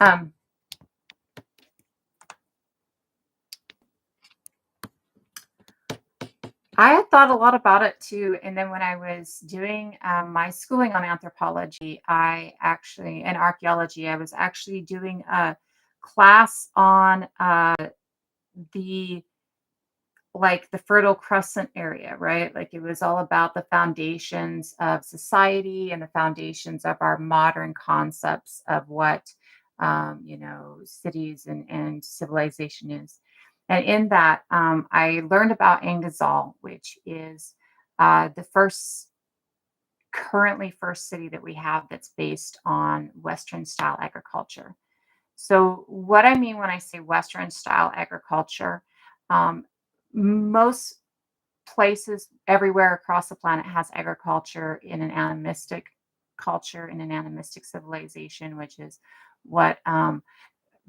Um, I had thought a lot about it too. And then when I was doing my schooling on anthropology, and archaeology, I was actually doing a class on the the Fertile Crescent area, right? Like it was all about the foundations of society and the foundations of our modern concepts of what, cities and civilization is. And in that, I learned about Angazal, which is the currently first city that we have that's based on Western style agriculture. So, what I mean when I say Western style agriculture, um, most places everywhere across the planet has agriculture in an animistic culture, in an animistic civilization, which is what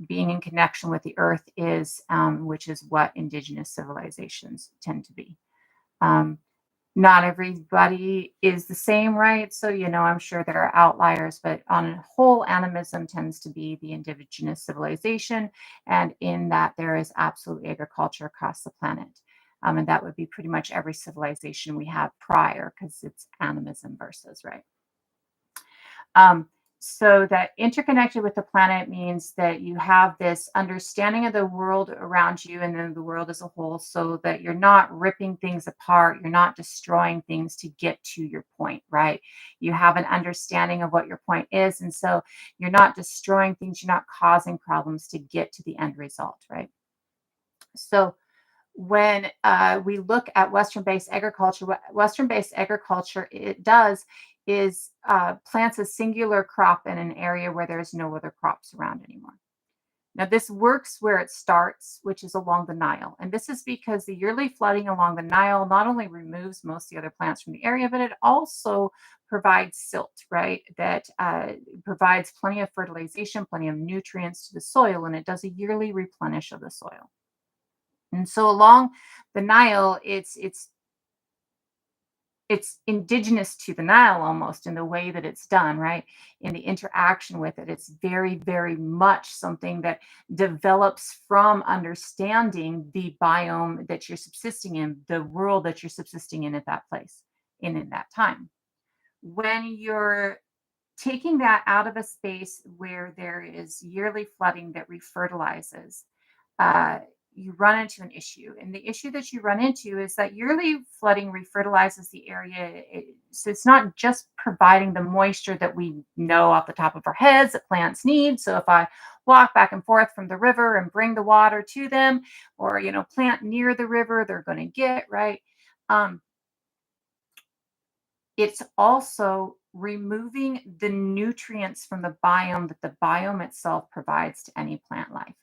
being in connection with the earth is, which is what indigenous civilizations tend to be. Um, Not everybody is the same, right? So, I'm sure there are outliers, but on a whole, animism tends to be the indigenous civilization. And in that, there is absolute agriculture across the planet. And that would be pretty much every civilization we have prior, because it's animism versus, right? Um, so that interconnected with the planet means that you have this understanding of the world around you and then the world as a whole, so that you're not ripping things apart, you're not destroying things to get to your point, right? You have an understanding of what your point is, and so you're not destroying things, you're not causing problems to get to the end result, right? So when we look at Western-based agriculture, what Western-based agriculture it does is plants a singular crop in an area where there's no other crops around anymore. Now, this works where it starts, which is along the Nile. And this is because the yearly flooding along the Nile not only removes most of the other plants from the area, but it also provides silt, right? That provides plenty of fertilization, plenty of nutrients to the soil, and it does a yearly replenish of the soil. And so along the Nile, it's indigenous to the Nile almost in the way that it's done, right? In the interaction with it, it's very, very much something that develops from understanding the biome that you're subsisting in, the world that you're subsisting in at that place, in that time. When you're taking that out of a space where there is yearly flooding that refertilizes, uh, you run into an issue. And the issue that you run into is that yearly flooding refertilizes the area. So it's not just providing the moisture that we know off the top of our heads that plants need. So if I walk back and forth from the river and bring the water to them, or plant near the river, they're going to get right. Um, it's also removing the nutrients from the biome that the biome itself provides to any plant life.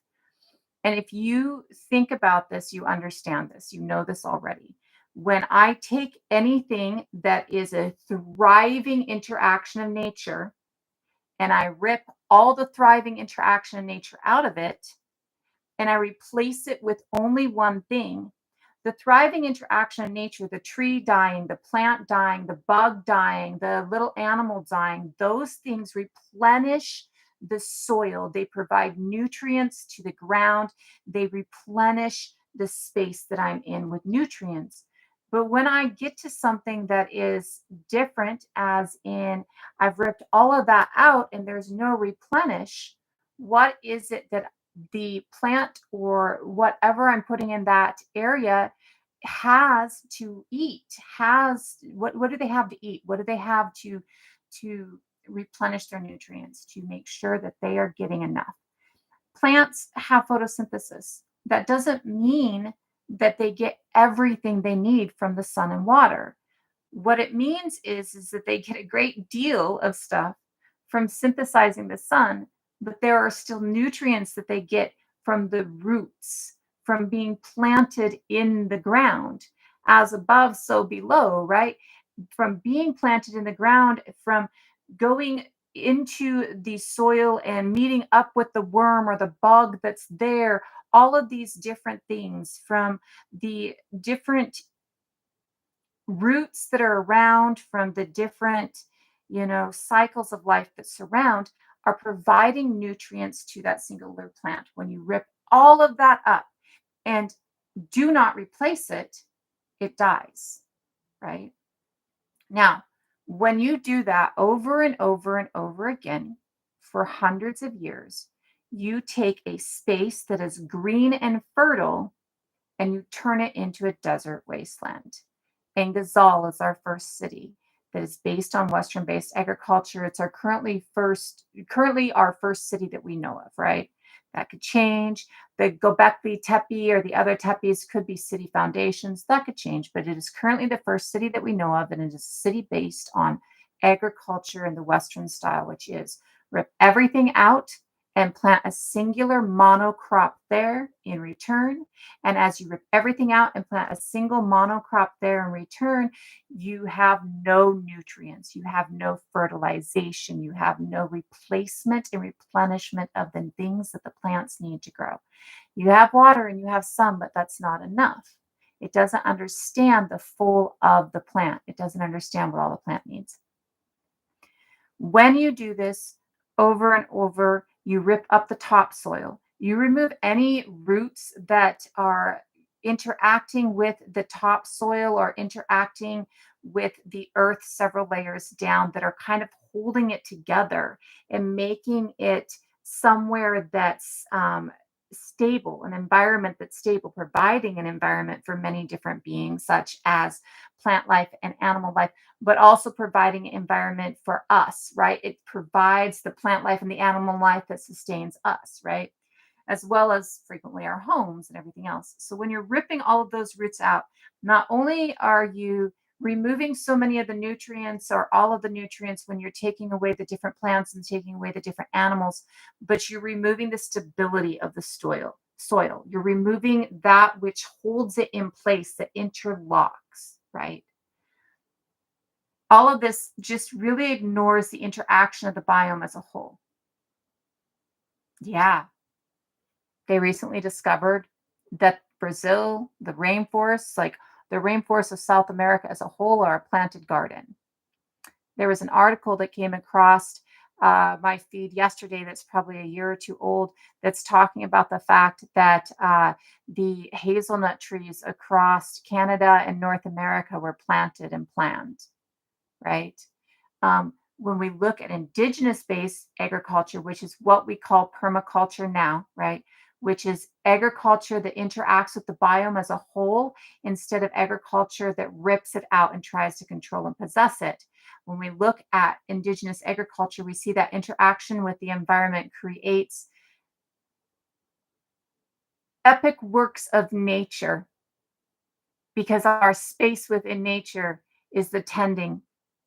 And if you think about this, you understand this, you know this already. When I take anything that is a thriving interaction of nature and I rip all the thriving interaction of nature out of it and I replace it with only one thing, the thriving interaction of nature, the tree dying, the plant dying, the bug dying, the little animal dying, those things replenish the soil. They provide nutrients to the ground. They replenish the space that I'm in with nutrients. But when I get to something that is different, as in I've ripped all of that out and there's no replenish, what is it that the plant or whatever I'm putting in that area has to eat? Has what do they have to eat? What do they have to replenish their nutrients, to make sure that they are getting enough? Plants have photosynthesis. That doesn't mean that they get everything they need from the sun and water. What it means is that they get a great deal of stuff from synthesizing the sun, but there are still nutrients that they get from the roots, from being planted in the ground, as above, so below, right? From being planted in the ground, from going into the soil and meeting up with the worm or the bug that's there, all of these different things, from the different roots that are around, from the different cycles of life that surround, are providing nutrients to that singular plant. When you rip all of that up and do not replace it, it dies, right? Now, when you do that over and over and over again for hundreds of years, you take a space that is green and fertile and you turn it into a desert wasteland. And Ghazal is our first city that is based on Western based agriculture. It's our currently our first city that we know of, right? That could change. The Gobekli Tepe or the other tepes could be city foundations. That could change, but it is currently the first city that we know of, and it is a city based on agriculture in the Western style, which is rip everything out and plant a singular monocrop there in return. And as you rip everything out and plant a single monocrop there in return, you have no nutrients, you have no fertilization, you have no replacement and replenishment of the things that the plants need to grow. You have water and you have sun, but that's not enough. It doesn't understand the full of the plant. It doesn't understand what all the plant needs. When you do this over and over, you rip up the topsoil. You remove any roots that are interacting with the topsoil or interacting with the earth several layers down that are kind of holding it together and making it somewhere that's stable, an environment that's stable, providing an environment for many different beings, such as plant life and animal life, but also providing an environment for us, right? It provides the plant life and the animal life that sustains us, right? As well as frequently our homes and everything else. So when you're ripping all of those roots out, not only are you removing so many of the nutrients or all of the nutrients when you're taking away the different plants and taking away the different animals, but you're removing the stability of the soil. You're removing that which holds it in place, that interlocks, right? All of this just really ignores the interaction of the biome as a whole. Yeah, they recently discovered that Brazil, the rainforests, like the rainforests of South America as a whole, are a planted garden. There was an article that came across my feed yesterday that's probably a year or two old that's talking about the fact that the hazelnut trees across Canada and North America were planted and planned, right? When we look at indigenous based agriculture, which is what we call permaculture now, right? Which is agriculture that interacts with the biome as a whole instead of agriculture that rips it out and tries to control and possess it. When we look at indigenous agriculture, we see that interaction with the environment creates epic works of nature because our space within nature is the tending,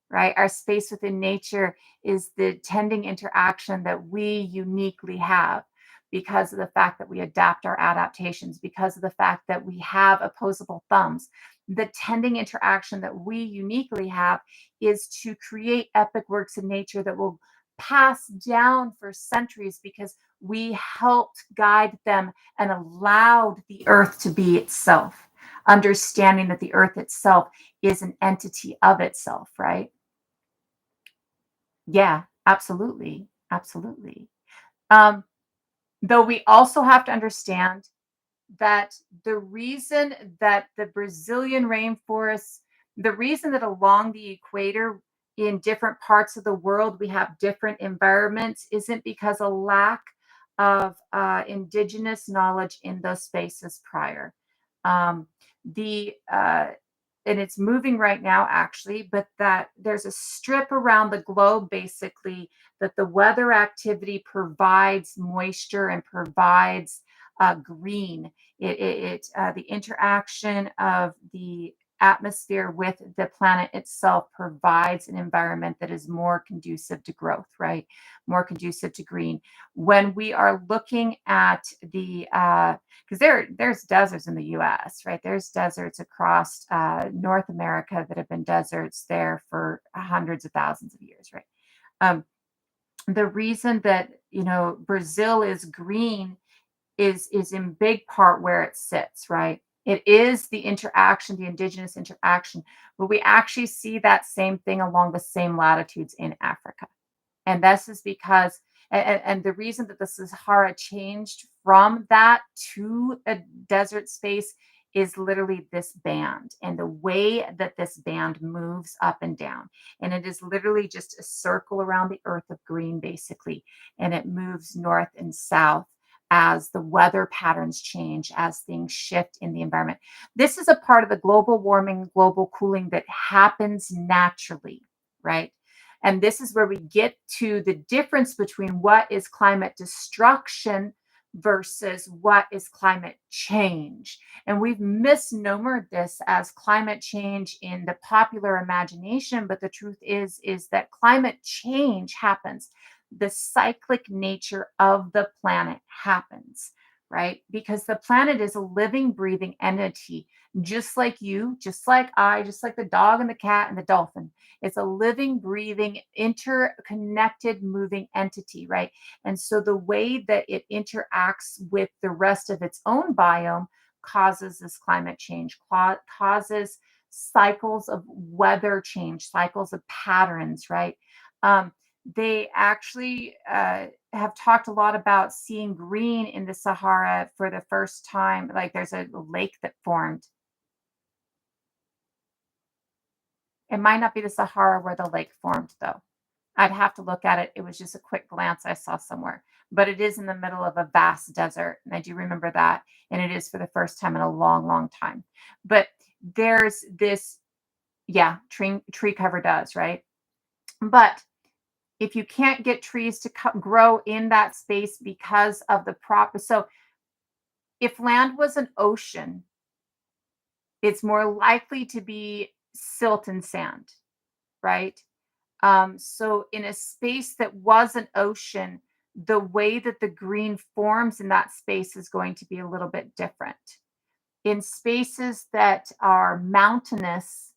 right? Our space within nature is the tending interaction that we uniquely have because of the fact that we adapt our adaptations, because of the fact that we have opposable thumbs. The tending interaction that we uniquely have is to create epic works in nature that will pass down for centuries because we helped guide them and allowed the earth to be itself, understanding that the earth itself is an entity of itself, right? Yeah, absolutely. Absolutely. Um, though we also have to understand that the reason that the Brazilian rainforests, the reason that along the equator in different parts of the world we have different environments isn't because a lack of indigenous knowledge in those spaces prior. Um, the and it's moving right now actually, but that there's a strip around the globe basically that the weather activity provides moisture and provides green. The interaction of the atmosphere with the planet itself provides an environment that is more conducive to growth, right? More conducive to green. When we are looking at the because there's deserts in the U.S., right? There's deserts across North America that have been deserts there for hundreds of thousands of years, right? Um, the reason that Brazil is green is in big part where it sits, right? It is the interaction, the indigenous interaction, but we actually see that same thing along the same latitudes in Africa. And this is because And the reason that the Sahara changed from that to a desert space is literally this band and the way that this band moves up and down. And it is literally just a circle around the earth of green, basically. And it moves north and south as the weather patterns change, as things shift in the environment. This is a part of the global warming, global cooling that happens naturally, right? And this is where we get to the difference between what is climate destruction versus what is climate change. And we've misnomered this as climate change in the popular imagination, but the truth is that climate change happens. The cyclic nature of the planet happens, right? Because the planet is a living, breathing entity, just like you, just like I, just like the dog and the cat and the dolphin. It's a living, breathing, interconnected, moving entity, right? And so the way that it interacts with the rest of its own biome causes this climate change, causes cycles of weather change, cycles of patterns, right? Um, they actually have talked a lot about seeing green in the Sahara for the first time. Like there's a lake that formed. It might not be the Sahara where the lake formed, though. I'd have to look at it. It was just a quick glance I saw somewhere, but it is in the middle of a vast desert. And I do remember that. And it is for the first time in a long, long time. But there's this, yeah, tree cover does, right? But if you can't get trees to grow in that space because of the proper, so if land was an ocean, it's more likely to be silt and sand, right? So in a space that was an ocean, the way that the green forms in that space is going to be a little bit different. In spaces that are mountainous,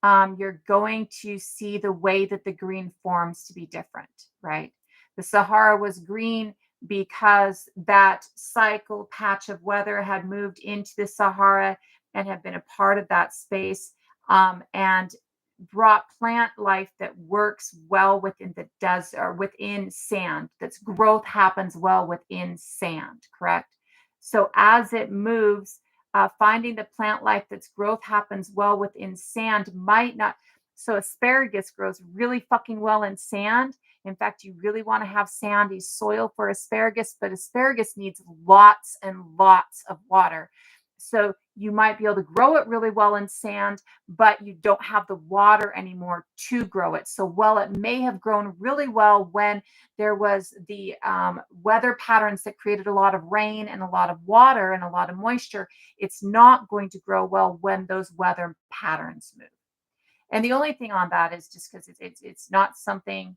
you're going to see the way that the green forms to be different, right? The Sahara was green because that cycle patch of weather had moved into the Sahara and had been a part of that space, and brought plant life that works well within the desert or within sand. That's growth happens well within sand, correct? So as it moves, finding the plant life that's growth happens well within sand might not. So asparagus grows really fucking well in sand. In fact, you really want to have sandy soil for asparagus, but asparagus needs lots and lots of water. So you might be able to grow it really well in sand, but you don't have the water anymore to grow it. So while it may have grown really well when there was the weather patterns that created a lot of rain and a lot of water and a lot of moisture, it's not going to grow well when those weather patterns move. And the only thing on that is just because it's not something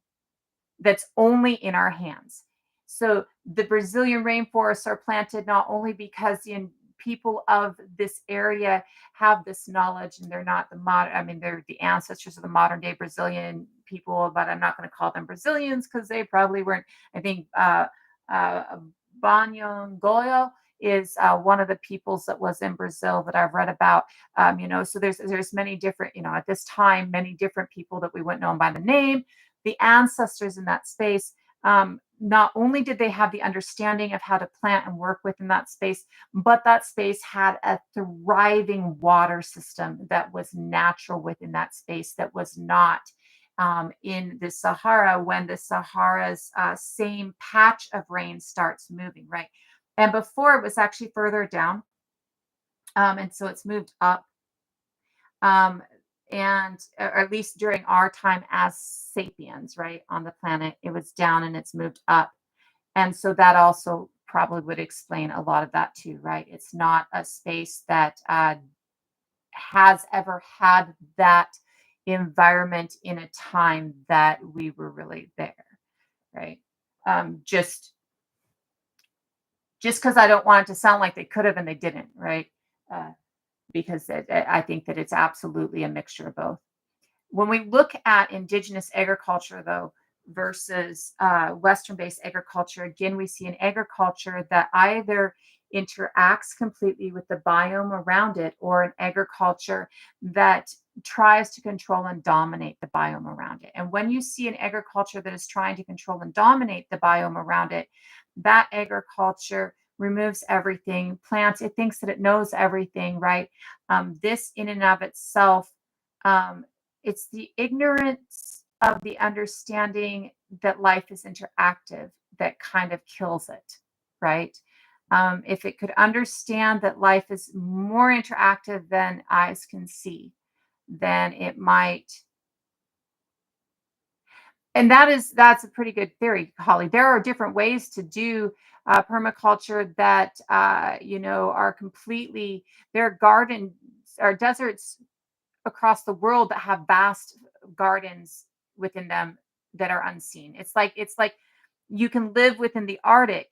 that's only in our hands. So the Brazilian rainforests are planted not only because the people of this area have this knowledge and they're not the modern, I mean, they're the ancestors of the modern day Brazilian people, but I'm not going to call them Brazilians because they probably weren't. I think uh, Banyangoyo is one of the peoples that was in Brazil that I've read about. So there's many different, at this time, many different people that we wouldn't know by the name. The ancestors in that space, not only did they have the understanding of how to plant and work within that space, but that space had a thriving water system that was natural within that space that was not in the Sahara when the Sahara's same patch of rain starts moving, right? And before it was actually further down. And so it's moved up. Um, and or at least during our time as sapiens, right, on the planet, it was down and it's moved up. And so that also probably would explain a lot of that too, right? It's not a space that has ever had that environment in a time that we were really there, right? Just because I don't want it to sound like they could have and they didn't, right? Uh, because I think that it's absolutely a mixture of both. When we look at indigenous agriculture, though, versus Western based agriculture, again, we see an agriculture that either interacts completely with the biome around it or an agriculture that tries to control and dominate the biome around it. And when you see an agriculture that is trying to control and dominate the biome around it, that agriculture removes everything, plants, it thinks that it knows everything, right? This in and of itself, um, it's the ignorance of the understanding that life is interactive that kind of kills it, right? If it could understand that life is more interactive than eyes can see, then it might. And that's a pretty good theory, Holly. There are different ways to do permaculture that are completely. There are gardens or deserts across the world that have vast gardens within them that are unseen. It's like you can live within the Arctic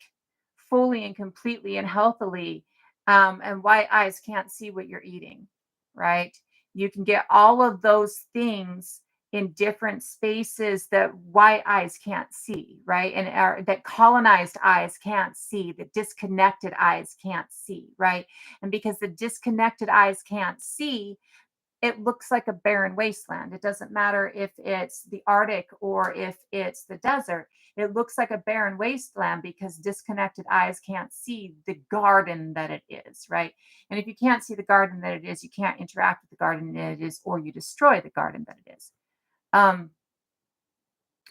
fully and completely and healthily, and white eyes can't see what you're eating, right? You can get all of those things in different spaces that white eyes can't see, right? And that colonized eyes can't see, that disconnected eyes can't see, right? And because the disconnected eyes can't see, it looks like a barren wasteland. It doesn't matter if it's the Arctic or if it's the desert. It looks like a barren wasteland because disconnected eyes can't see the garden that it is, right? And if you can't see the garden that it is, you can't interact with the garden that it is, or you destroy the garden that it is. Um,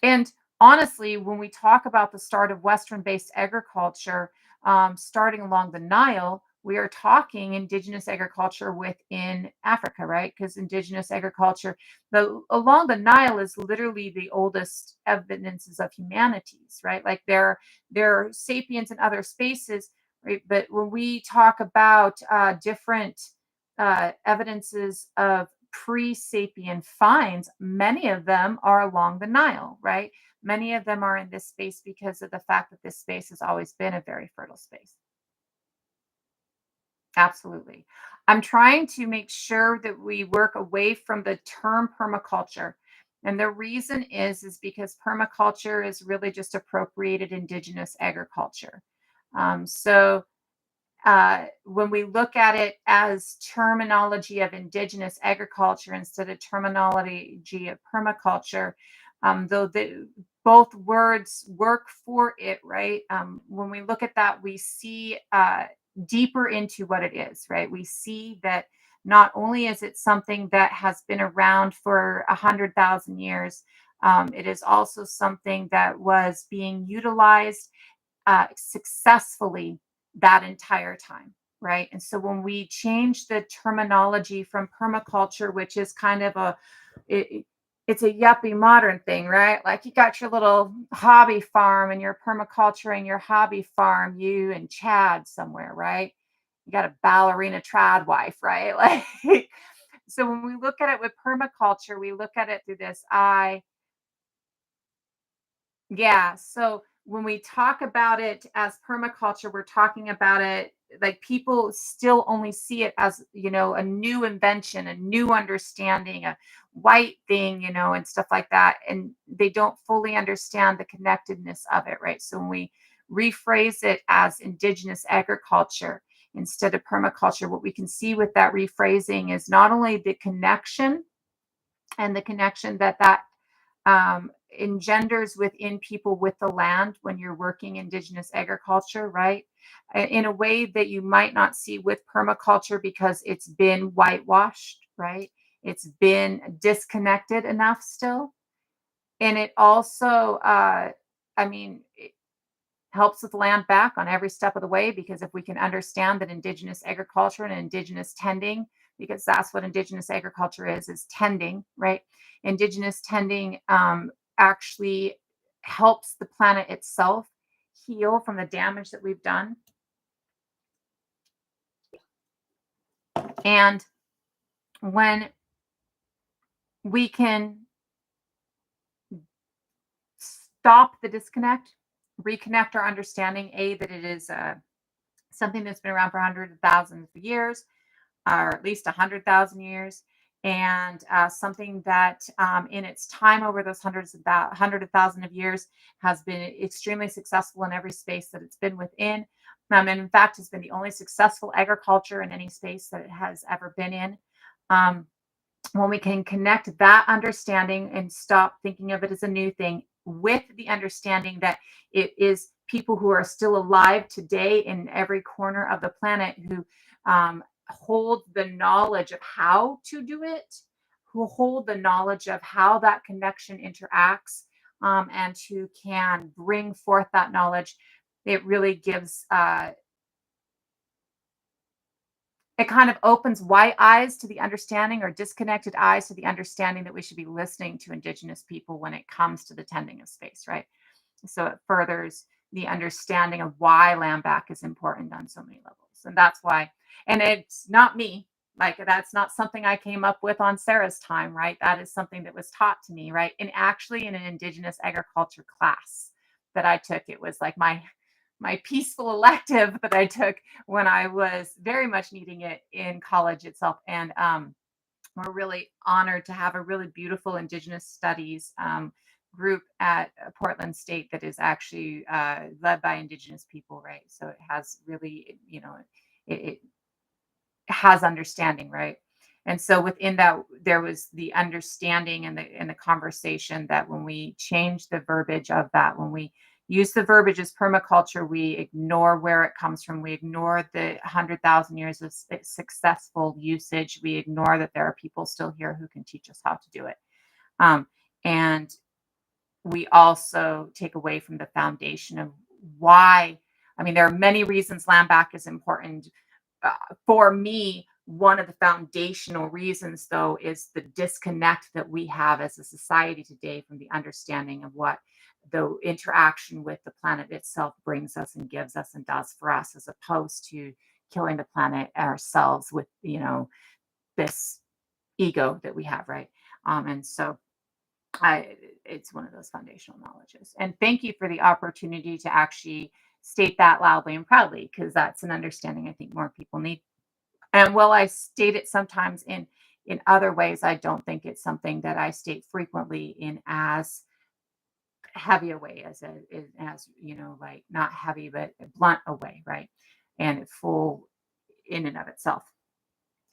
and honestly, when we talk about the start of Western based agriculture, starting along the Nile, we are talking indigenous agriculture within Africa, right? Because indigenous agriculture, along the Nile is literally the oldest evidences of humanities, right? Like there are sapiens in other spaces, right? But when we talk about different evidences of pre-sapien finds, many of them are along the Nile, right? Many of them are in this space because of the fact that this space has always been a very fertile space. Absolutely. I'm trying to make sure that we work away from the term permaculture. And the reason is because permaculture is really just appropriated indigenous agriculture. So when we look at it as terminology of indigenous agriculture instead of terminology of permaculture, though both words work for it, right? When we look at that, we see deeper into what it is, right? We see that not only is it something that has been around for 100,000 years, it is also something that was being utilized successfully that entire time, right? And so when we change the terminology from permaculture, which is kind of it, it's a yuppie modern thing, right? Like you got your little hobby farm and you're permaculturing your hobby farm, you and Chad somewhere, right? You got a ballerina trad wife, right? Like, so when we look at it with permaculture, we look at it through this eye. Yeah. So when we talk about it as permaculture, we're talking about it like people still only see it as, a new invention, a new understanding, a white thing, and stuff like that. And they don't fully understand the connectedness of it, right? So when we rephrase it as indigenous agriculture instead of permaculture, what we can see with that rephrasing is not only the connection and the connection that engenders within people with the land when you're working indigenous agriculture, right? In a way that you might not see with permaculture because it's been whitewashed, right? It's been disconnected enough still. And it also, I mean, helps with land back on every step of the way, because if we can understand that indigenous agriculture and indigenous tending, because that's what indigenous agriculture is tending, right? Indigenous tending actually helps the planet itself heal from the damage that we've done. And when we can stop the disconnect, reconnect our understanding, that it is something that's been around for hundreds of thousands of years, or at least 100,000 years, and something that in its time over those hundred of thousand of years has been extremely successful in every space that it's been within. And in fact, has been the only successful agriculture in any space that it has ever been in. Um, when we can connect that understanding and stop thinking of it as a new thing with the understanding that it is people who are still alive today in every corner of the planet who hold the knowledge of how to do it, who hold the knowledge of how that connection interacts, and who can bring forth that knowledge. It really gives it kind of opens white eyes to the understanding, or disconnected eyes to the understanding, that we should be listening to Indigenous people when it comes to the tending of space, right? So it furthers the understanding of why land back is important on so many levels. And that's why, and it's not me, like that's not something I came up with on Sarah's time, right? That is something that was taught to me, right? And actually in an Indigenous agriculture class that I took, it was like my peaceful elective that I took when I was very much needing it in college itself. And we're really honored to have a really beautiful Indigenous studies group at Portland State that is actually led by Indigenous people, right? So it has really, it has understanding, right? And so within that, there was the understanding and the conversation that when we change the verbiage of that, when we use the verbiage as permaculture, we ignore where it comes from. We ignore the 100,000 years of successful usage. We ignore that there are people still here who can teach us how to do it. And we also take away from the foundation of why. I mean, there are many reasons land back is important. For me, one of the foundational reasons, though, is the disconnect that we have as a society today from the understanding of what the interaction with the planet itself brings us and gives us and does for us, as opposed to killing the planet ourselves with, this ego that we have, right? And so it's one of those foundational knowledges. And thank you for the opportunity to actually state that loudly and proudly, because that's an understanding I think more people need. And while I state it sometimes in other ways, I don't think it's something that I state frequently in as heavy a way as like not heavy but blunt a way, right? And full in and of itself.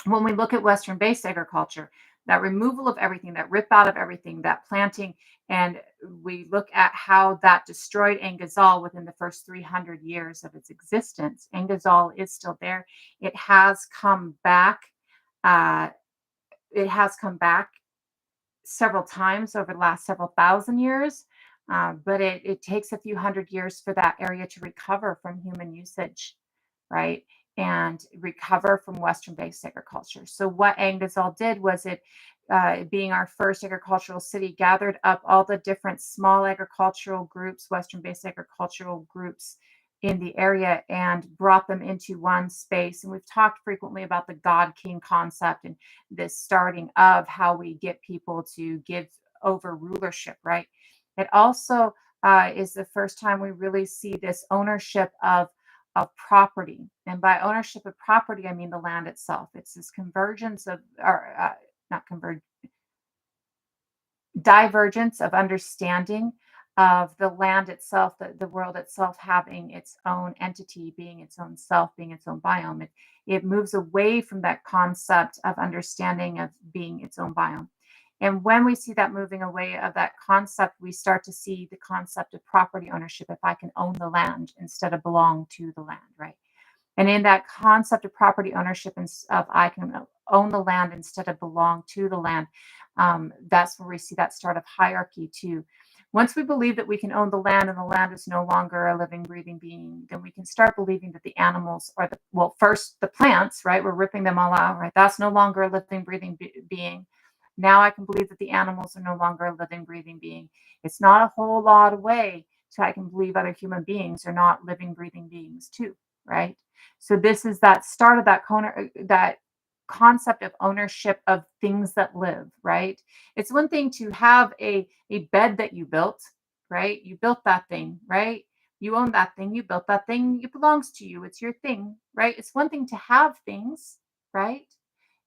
When we look at Western based agriculture, that removal of everything, that rip out of everything, that planting, and we look at how that destroyed Angazal within the first 300 years of its existence. Angazal is still there. It has come back. Uh, it has come back several times over the last several thousand years, but it takes a few hundred years for that area to recover from human usage, right? And recover from Western based agriculture. So, what Angazal did was being our first agricultural city, gathered up all the different small agricultural groups, Western based agricultural groups in the area, and brought them into one space. And we've talked frequently about the God King concept and this starting of how we get people to give over rulership, right? It also is the first time we really see this ownership of property. And by ownership of property, I mean the land itself. It's this convergence of, or not convergence, divergence of understanding of the land itself, the world itself having its own entity, being its own self, being its own biome. It moves away from that concept of understanding of being its own biome. And when we see that moving away of that concept, we start to see the concept of property ownership. If I can own the land instead of belong to the land, right? And in that concept of property ownership and of I can own the land instead of belong to the land, that's where we see that start of hierarchy too. Once we believe that we can own the land and the land is no longer a living, breathing being, then we can start believing that the animals are well, first the plants, right? We're ripping them all out, right? That's no longer a living, breathing being. Now I can believe that the animals are no longer a living, breathing being. It's not a whole lot away so I can believe other human beings are not living, breathing beings too, right? So this is that start of that concept of ownership of things that live, right? It's one thing to have a bed that you built, right? You built that thing, right? You own that thing, you built that thing, it belongs to you, it's your thing, right? It's one thing to have things, right?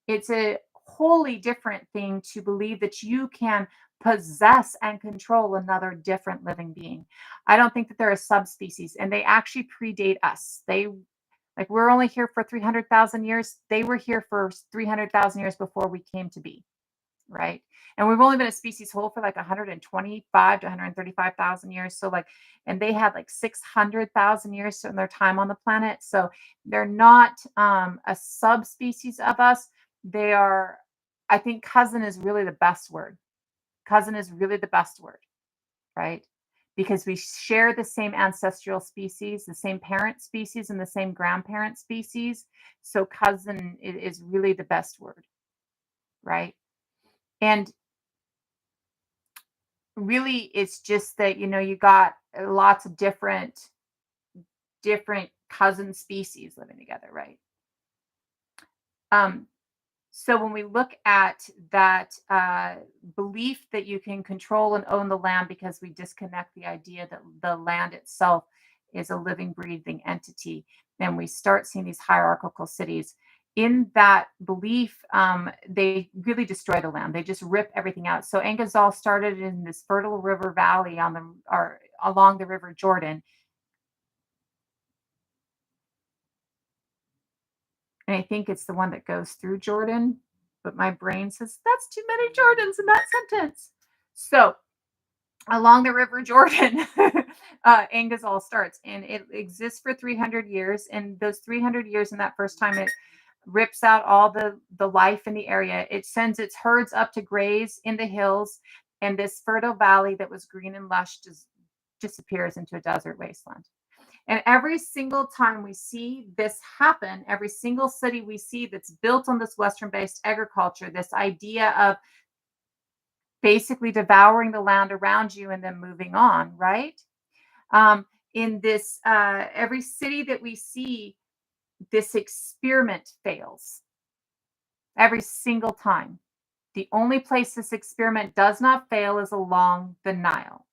It's a wholly different thing to believe that you can possess and control another different living being. I don't think that they're a subspecies, and they actually predate us. Like we're only here for 300,000 years. They were here for 300,000 years before we came to be. right? And we've only been a species whole for like 125 to 135,000 years. So like, and they had like 600,000 years in their time on the planet. So they're not a subspecies of us. They are, I think cousin is really the best word. Cousin is really the best word, right? Because we share the same ancestral species, the same parent species, and the same grandparent species. So cousin is really the best word, right? And really, it's just that, you got lots of different cousin species living together, right? Um, So when we look at that belief that you can control and own the land because we disconnect the idea that the land itself is a living, breathing entity, then we start seeing these hierarchical cities. In that belief, they really destroy the land. They just rip everything out. So Angazal started in this fertile river valley on the or along the River Jordan, and I think it's the one that goes through Jordan. But my brain says that's too many Jordans in that sentence. So along the River Jordan, Angazal starts, and it exists for 300 years. And those 300 years, in that first time, it rips out all the life in the area. It sends its herds up to graze in the hills, and this fertile valley that was green and lush just disappears into a desert wasteland. And every single time we see this happen, every single city we see that's built on this Western based agriculture, this idea of basically devouring the land around you and then moving on, right? In this, every city that we see, this experiment fails every single time. The only place this experiment does not fail is along the Nile.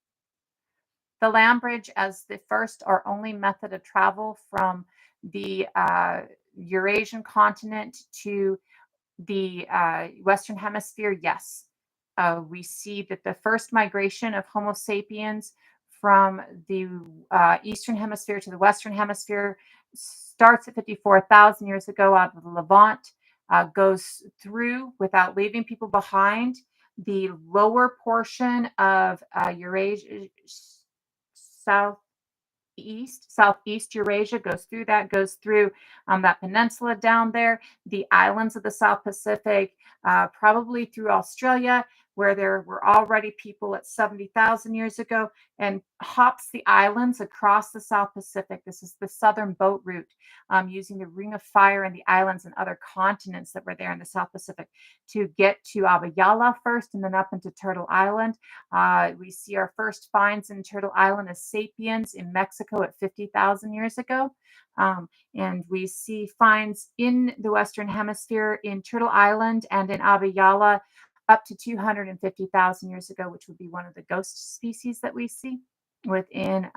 The land bridge, as the first or only method of travel from the Eurasian continent to the Western Hemisphere, yes. We see that the first migration of Homo sapiens from the Eastern Hemisphere to the Western Hemisphere starts at 54,000 years ago out of the Levant, goes through without leaving people behind the lower portion of Eurasia, south southeast Eurasia, goes through that, goes through that peninsula down there, the islands of the South Pacific, probably through Australia, where there were already people at 70,000 years ago, and hops the islands across the South Pacific. This is the southern boat route, using the Ring of Fire and the islands and other continents that were there in the South Pacific to get to Abiyala first and then up into Turtle Island. We see our first finds in Turtle Island as sapiens in Mexico at 50,000 years ago. And we see finds in the Western Hemisphere in Turtle Island and in Abiyala up to 250,000 years ago, which would be one of the ghost species that we see within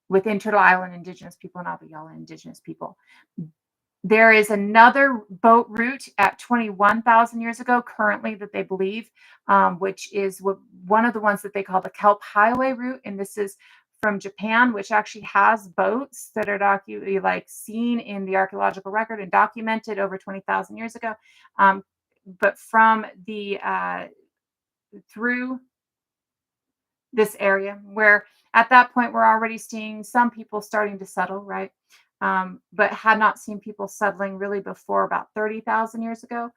within Turtle Island indigenous people and Abiyala indigenous people. There is another boat route at 21,000 years ago currently that they believe, which is one of the ones that they call the Kelp Highway route. And this is from Japan, which actually has boats that are like seen in the archaeological record and documented over 20,000 years ago. But from the through this area where at that point we're already seeing some people starting to settle, right? But had not seen people settling really before about 30,000 years ago.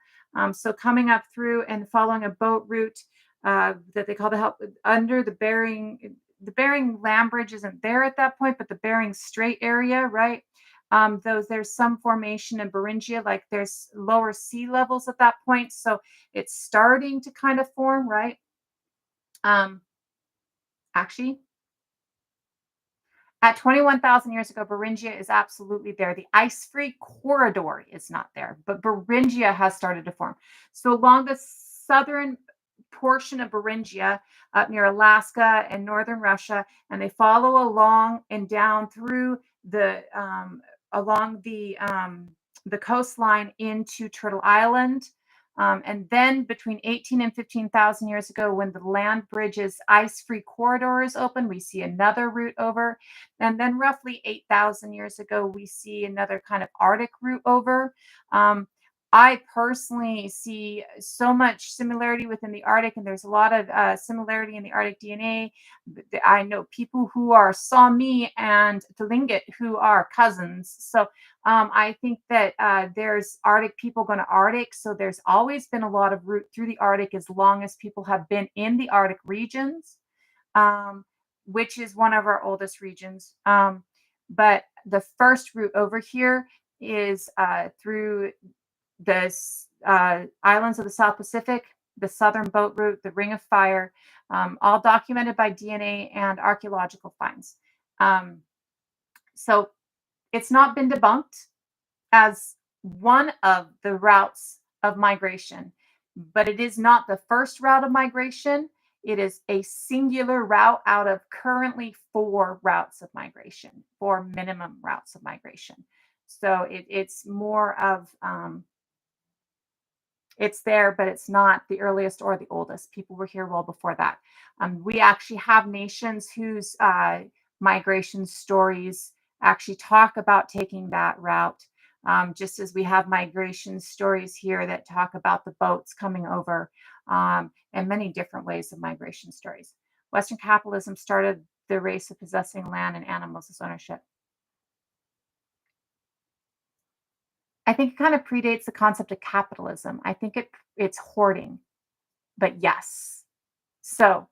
So coming up through and following a boat route that they call the help under the Bering land bridge isn't there at that point, but the Bering Strait area, right? There's some formation in Beringia, like there's lower sea levels at that point. So it's starting to kind of form, right? Actually, at 21,000 years ago, Beringia is absolutely there. The ice-free corridor is not there, but Beringia has started to form. So along the southern portion of Beringia, up near Alaska and northern Russia, and they follow along and down through the along the coastline into Turtle Island. And then between 18 and 15,000 years ago, when the land bridge's ice-free corridor is open, we see another route over. And then roughly 8,000 years ago, we see another kind of Arctic route over. I personally see so much similarity within the Arctic, and there's a lot of similarity in the Arctic DNA. I know people who are Sami and Tlingit who are cousins. So I think that there's Arctic people going to Arctic. So there's always been a lot of route through the Arctic as long as people have been in the Arctic regions, um, which is one of our oldest regions. But the first route over here is through the islands of the South Pacific, the Southern Boat Route, the Ring of Fire, all documented by DNA and archaeological finds. Um, so it's not been debunked as one of the routes of migration, but it is not the first route of migration. It is a singular route out of currently four routes of migration, four minimum routes of migration. So it's more of it's there, but it's not the earliest or the oldest. People were here well before that. We actually have nations whose migration stories actually talk about taking that route, just as we have migration stories here that talk about the boats coming over, and many different ways of migration stories. Western capitalism started the race of possessing land and animals as ownership. I think it kind of predates the concept of capitalism. I think it's hoarding, but yes. So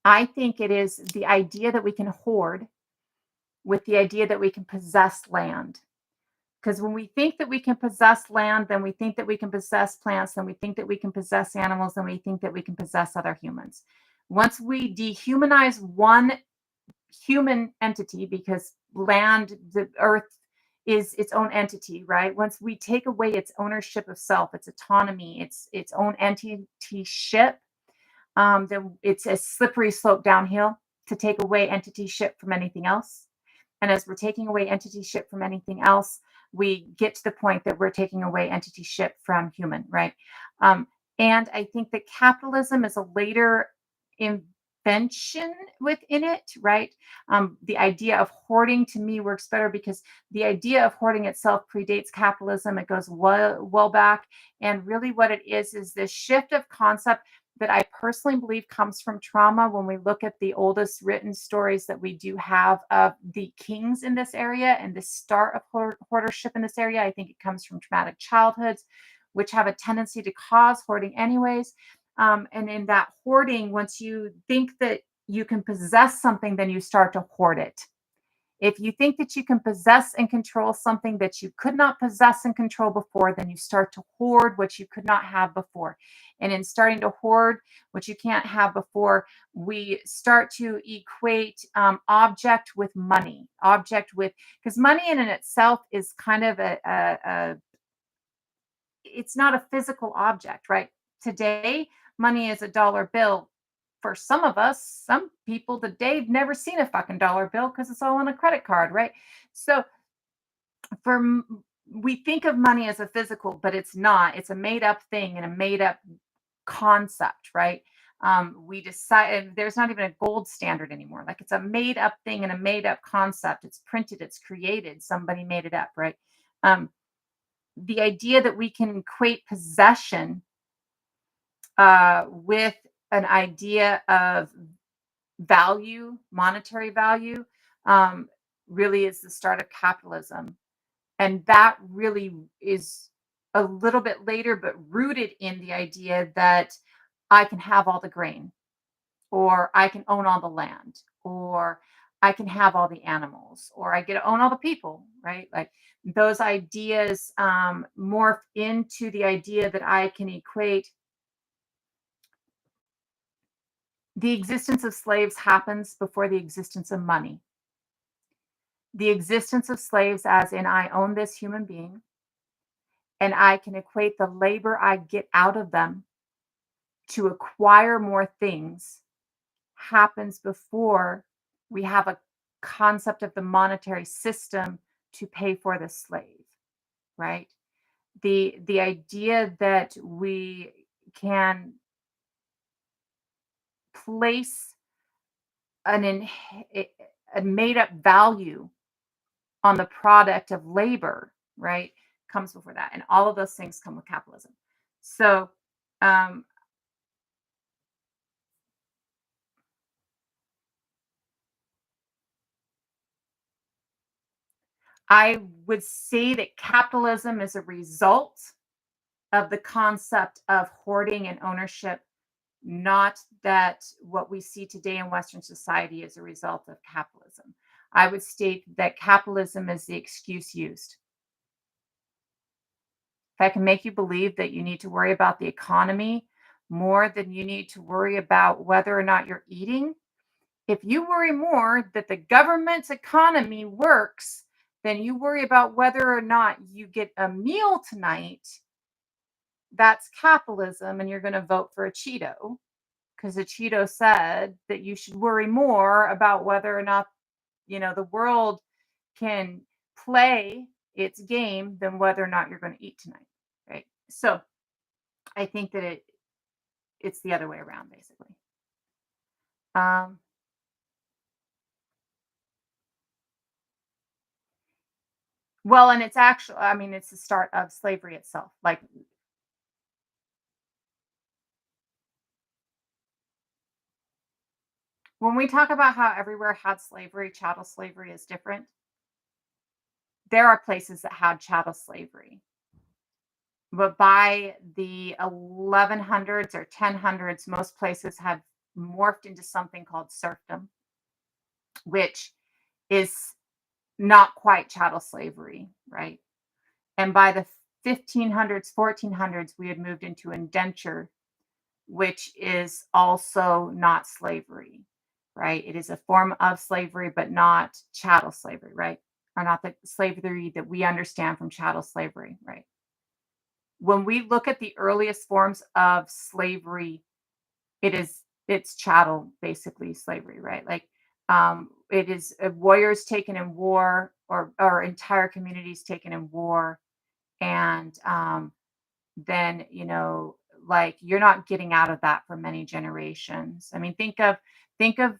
I think it is the idea that we can hoard with the idea that we can possess land. Because when we think that we can possess land, then we think that we can possess plants, then we think that we can possess animals, then we think that we can possess other humans. Once we dehumanize one human entity, because land, the earth is its own entity, right? Once we take away its ownership of self, its autonomy, its own entity ship, then it's a slippery slope downhill to take away entity ship from anything else. And as we're taking away entity ship from anything else, we get to the point that we're taking away entity ship from human, right? Um, and I think that capitalism is a later invention within it, right? The idea of hoarding to me works better because the idea of hoarding itself predates capitalism. It goes well back. And really, what it is this shift of concept that I personally believe comes from trauma. When we look at the oldest written stories that we do have of the kings in this area and the start of hoardership in this area, I think it comes from traumatic childhoods, which have a tendency to cause hoarding, anyways. And in that hoarding, once you think that you can possess something, then you start to hoard it. If you think that you can possess and control something that you could not possess and control before, then you start to hoard what you could not have before. And in starting to hoard what you can't have before, we start to equate object with money, object with, because money in and itself is kind of it's not a physical object, right? Today, money is a dollar bill. For some of us, some people today have never seen a fucking dollar bill because it's all on a credit card, right? So for we think of money as a physical, but it's not. It's a made up thing and a made up concept, right? We decide there's not even a gold standard anymore. Like it's a made up thing and a made up concept. It's printed, it's created. Somebody made it up, right? The idea that we can equate possession with an idea of value, monetary value, um, really is the start of capitalism. And that really is a little bit later, but rooted in the idea that I can have all the grain, or I can own all the land, or I can have all the animals, or I get to own all the people, right? Like those ideas morph into the idea that I can equate the existence of slaves happens before the existence of money. The existence of slaves, as in I own this human being, and I can equate the labor I get out of them to acquire more things, happens before we have a concept of the monetary system to pay for the slave, right? The idea that we can place an a made up value on the product of labor, right? comes before that. And all of those things come with capitalism. So um, I would say that capitalism is a result of the concept of hoarding and ownership, not that what we see today in Western society is a result of capitalism. I would state that capitalism is the excuse used. If I can make you believe that you need to worry about the economy more than you need to worry about whether or not you're eating, if you worry more that the government's economy works than you worry about whether or not you get a meal tonight, that's capitalism and you're going to vote for a Cheeto because a Cheeto said that you should worry more about whether or not, the world can play its game than whether or not you're going to eat tonight, right? So, I think that it's the other way around basically. Um well, and it's actually, I mean, it's the start of slavery itself. Like when we talk about how everywhere had slavery, chattel slavery is different. There are places that had chattel slavery. But by the 1100s or 1000s, most places had morphed into something called serfdom, which is not quite chattel slavery, right? And by the 1500s, 1400s, we had moved into indenture, which is also not slavery, right? It is a form of slavery, but not chattel slavery, right? Or not the slavery that we understand from chattel slavery, right? When we look at the earliest forms of slavery, it's chattel basically slavery, right? Like it is warriors taken in war or entire communities taken in war and then like you're not getting out of that for many generations. I mean, think of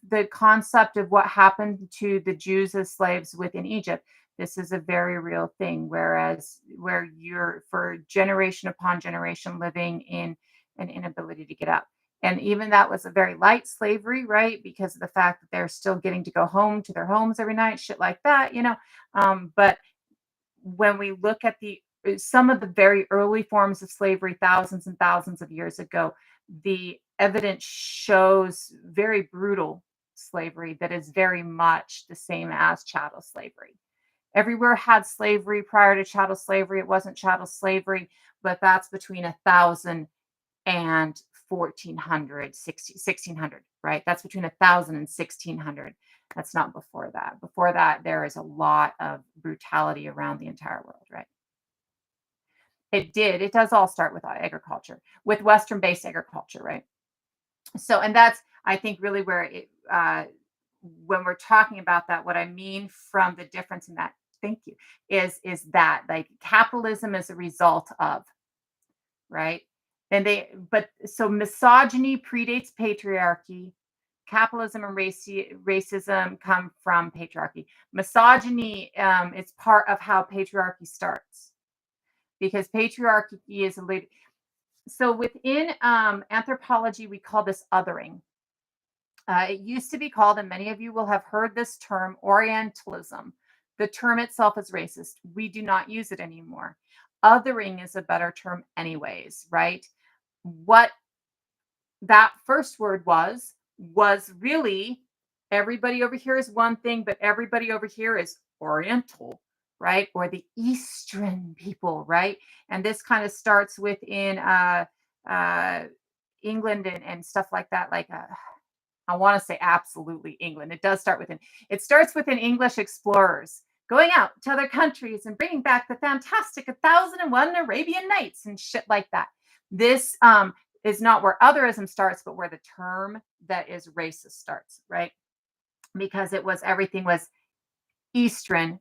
the concept of what happened to the Jews as slaves within Egypt. This is a very real thing, whereas where you're for generation upon generation living in an inability to get out. And even that was a very light slavery, right? Because of the fact that they're still getting to go home to their homes every night, shit like that. But when we look at the some of the very early forms of slavery thousands and thousands of years ago, the evidence shows very brutal slavery that is very much the same as chattel slavery. Everywhere had slavery prior to chattel slavery. It wasn't chattel slavery, but that's between 1,000 and 1400, 1600, right? That's between 1,000 and 1600. That's not before that. Before that, there is a lot of brutality around the entire world, right? It did. It does all start with agriculture, with Western based agriculture, right? So, and that's, I think, really where when we're talking about that, what I mean from the difference in that, thank you, is that like capitalism is a result of, right? But so misogyny predates patriarchy. Capitalism and racism come from patriarchy. Misogyny is part of how patriarchy starts because patriarchy is a lead. So within anthropology, we call this othering. It used to be called, and many of you will have heard this term, Orientalism. The term itself is racist. We do not use it anymore. Othering is a better term, anyways, right? What that first word was really everybody over here is one thing, but everybody over here is Oriental, right? Or the Eastern people, right? And this kind of starts within uh, England and stuff like that. Like I want to say absolutely England. It does start within. It starts within English explorers going out to other countries and bringing back the fantastic 1001 Arabian Nights and shit like that. This is not where otherism starts, but where the term that is racist starts, right? Because everything was Eastern.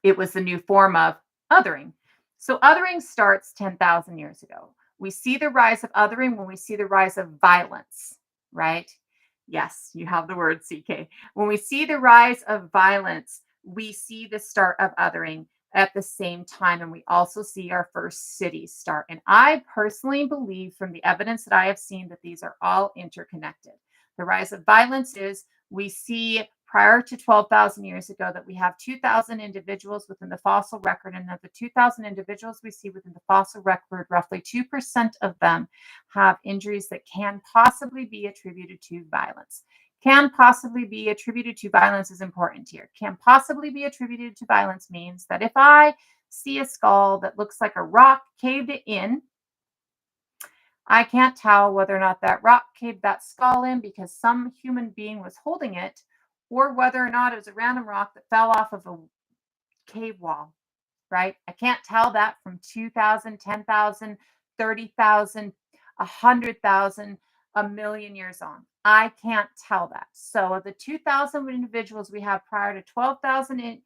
It was the new form of othering. So othering starts 10,000 years ago. We see the rise of othering when we see the rise of violence, right? Yes, you have the word CK. When we see the rise of violence, we see the start of othering. at the same time. And we also see our first cities start. And I personally believe from the evidence that I have seen that these are all interconnected. The rise of violence is we see prior to 12,000 years ago that we have 2,000 individuals within the fossil record. And of the 2,000 individuals we see within the fossil record, roughly 2% of them have injuries that can possibly be attributed to violence. Can possibly be attributed to violence is important here. Can possibly be attributed to violence means that if I see a skull that looks like a rock caved in, I can't tell whether or not that rock caved that skull in because some human being was holding it, or whether or not it was a random rock that fell off of a cave wall, right? I can't tell that from 2,000, 10,000, 30,000, 100,000, a million years on. I can't tell that. So of the 2,000 individuals we have prior to 12,000, and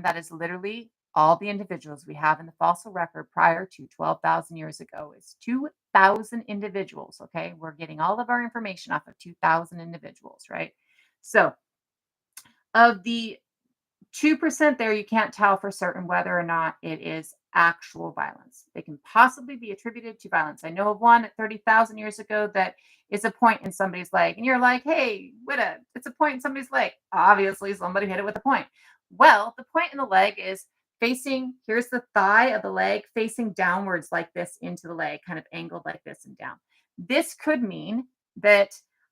that is literally all the individuals we have in the fossil record prior to 12,000 years ago is 2,000 individuals. Okay. We're getting all of our information off of 2,000 individuals, right? So of the 2% there, you can't tell for certain whether or not it is actual violence. They can possibly be attributed to violence. I know of one at 30,000 years ago that is a point in somebody's leg. And you're like, hey, Widda, it's a point in somebody's leg. Obviously, somebody hit it with a point. Well, the point in the leg is facing, here's the thigh of the leg facing downwards like this into the leg, kind of angled like this and down. This could mean that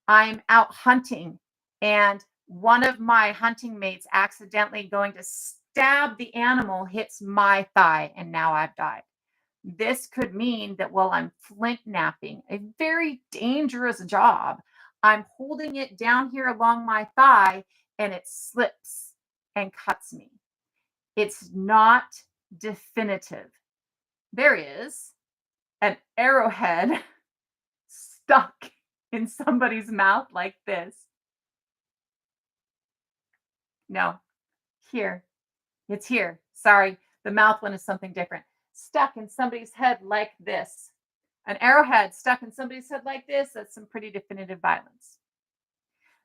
I'm out hunting and one of my hunting mates accidentally going to stab the animal hits my thigh and now I've died. This could mean that while I'm flint napping, a very dangerous job, I'm holding it down here along my thigh and it slips and cuts me. It's not definitive. There is an arrowhead stuck in somebody's mouth like this. No, here. It's here. Sorry, the mouth one is something different. Stuck in somebody's head like this. An arrowhead stuck in somebody's head like this, that's some pretty definitive violence.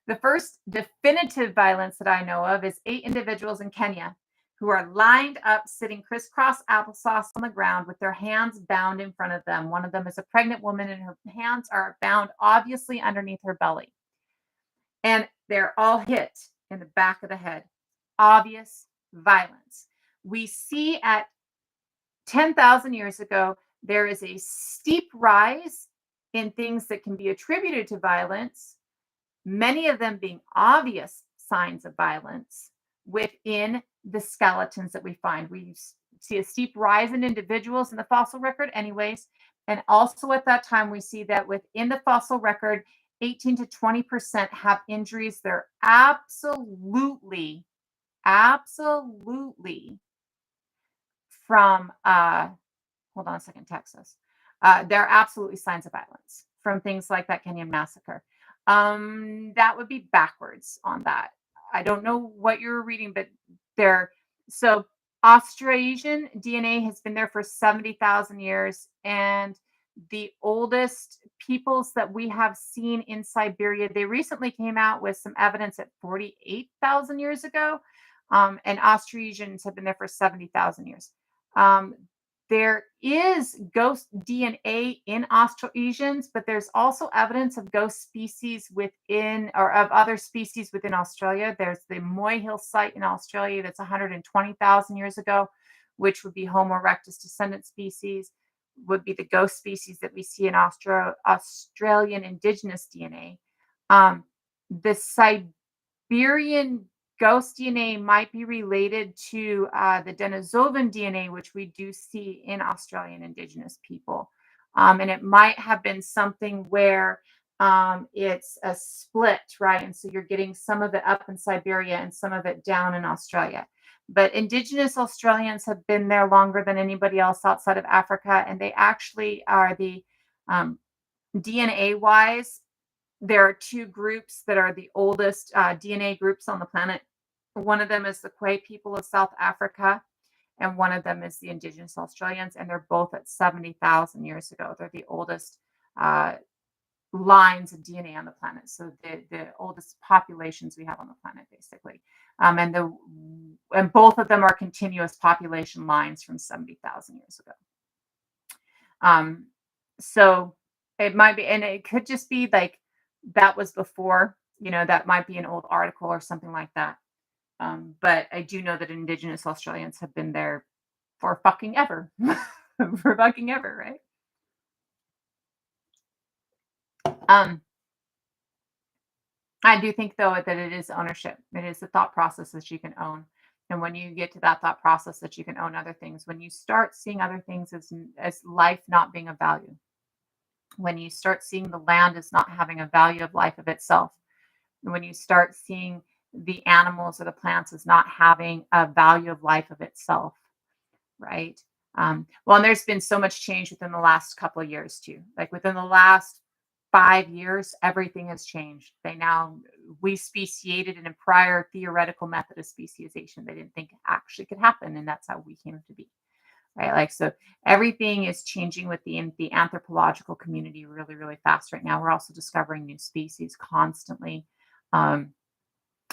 The first definitive violence that I know of is 8 individuals in Kenya who are lined up, sitting crisscross applesauce on the ground with their hands bound in front of them. One of them is a pregnant woman, and her hands are bound obviously underneath her belly. And they're all hit in the back of the head. Obvious violence. We see at 10,000 years ago, there is a steep rise in things that can be attributed to violence, many of them being obvious signs of violence within the skeletons that we find. We see a steep rise in individuals in the fossil record, anyways. And also at that time, we see that within the fossil record, 18 to 20% have injuries. They're absolutely from hold on a second, Texas. They're absolutely signs of violence from things like that Kenyan massacre. That would be backwards on that. I don't know what you're reading, but they're so Australasian DNA has been there for 70,000 years, and the oldest peoples that we have seen in Siberia, they recently came out with some evidence at 48,000 years ago. And Australasians have been there for 70,000 years. There is ghost DNA in Australasians, but there's also evidence of ghost species within, or of other species within Australia. There's the Moy Hill site in Australia that's 120,000 years ago, which would be Homo erectus descendant species, would be the ghost species that we see in Australian indigenous DNA. The Siberian ghost DNA might be related to the Denisovan DNA, which we do see in Australian indigenous people. And it might have been something where it's a split, right? And so you're getting some of it up in Siberia and some of it down in Australia. But indigenous Australians have been there longer than anybody else outside of Africa. And they actually are the DNA wise, there are 2 groups that are the oldest DNA groups on the planet. One of them is the Khoi people of South Africa, and one of them is the indigenous Australians, and they're both at 70,000 years ago. They're the oldest lines of DNA on the planet, so the oldest populations we have on the planet, basically. And both of them are continuous population lines from 70,000 years ago. Um, so it might be, and it could just be like that was before, that might be an old article or something like that. But I do know that Indigenous Australians have been there for fucking ever, for fucking ever, right? Um, I do think though that it is ownership. It is the thought process that you can own. And when you get to that thought process that you can own other things, when you start seeing other things as life not being of value, when you start seeing the land as not having a value of life of itself, when you start seeing the animals or the plants as not having a value of life of itself, right? Well, and there's been so much change within the last couple of years too. Like within the last 5 years, everything has changed. We speciated in a prior theoretical method of speciation. They didn't think it actually could happen, and that's how we came to be, right? Like so, everything is changing with the anthropological community really, really fast right now. We're also discovering new species constantly. Um,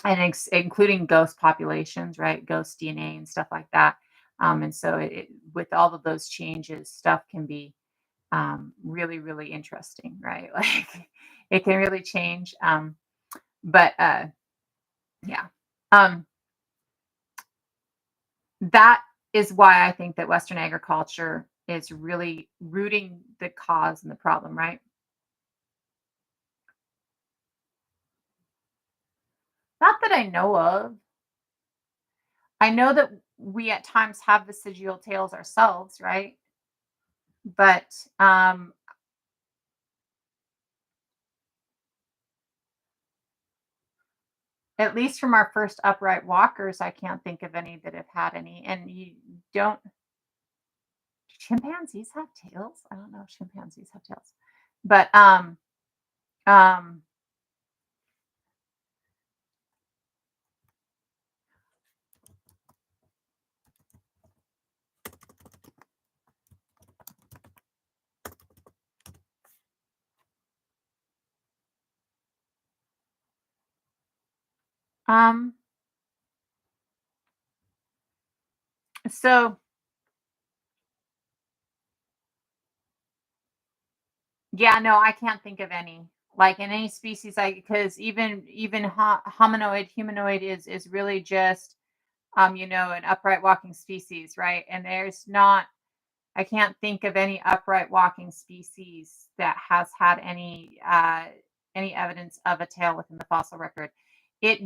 and including ghost populations, right? Ghost DNA and stuff like that. And so, with all of those changes, stuff can be really, really interesting, right? Like it can really change. But yeah, um, that is why I think that Western agriculture is really rooting the cause and the problem, right? Not that I know of. I know that we at times have vestigial tails ourselves, right? But at least from our first upright walkers, I can't think of any that have had any. And you don't chimpanzees have tails? I don't know if chimpanzees have tails. But um um so yeah, no, I can't think of any. Like in any species, I because even humanoid is really just an upright walking species, right? And there's not I can't think of any upright walking species that has had any evidence of a tail within the fossil record. It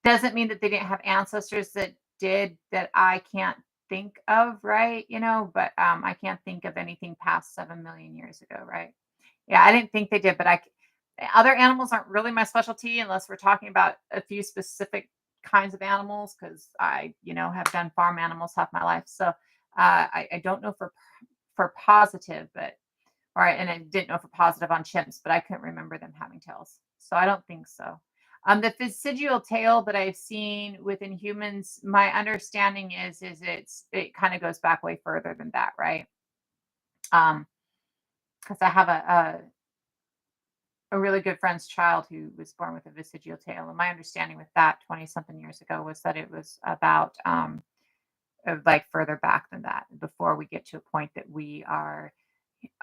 doesn't mean that they didn't have ancestors that did that I can't think of, right? But I can't think of anything past 7 million years ago, right? Yeah, I didn't think they did, but other animals aren't really my specialty unless we're talking about a few specific kinds of animals because I have done farm animals half my life. So I don't know for positive, but all right, and I didn't know for positive on chimps, but I couldn't remember them having tails. So I don't think so. The vestigial tail that I've seen within humans, my understanding is it kind of goes back way further than that, right? Because I have a really good friend's child who was born with a vestigial tail, and my understanding with that 20 something years ago was that it was about like further back than that before we get to a point that we are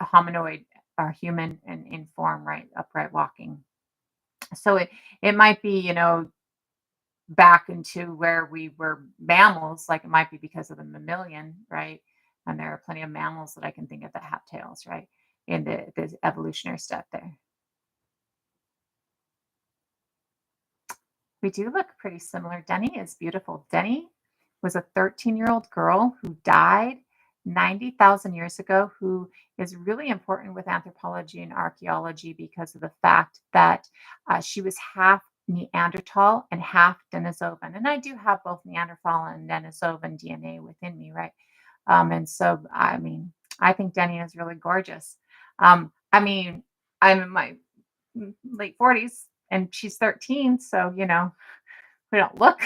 a hominoid, are human and in form, right? Upright walking. So it might be, back into where we were mammals, like it might be because of the mammalian, right? And there are plenty of mammals that I can think of that have tails, right? In the evolutionary step there. We do look pretty similar. Denny is beautiful. Denny was a 13-year-old girl who died 90,000 years ago, who is really important with anthropology and archaeology because of the fact that she was half Neanderthal and half Denisovan. And I do have both Neanderthal and Denisovan DNA within me, right? And so, I mean, I think Denny is really gorgeous. I mean, I'm in my late 40s and she's 13. So, we don't look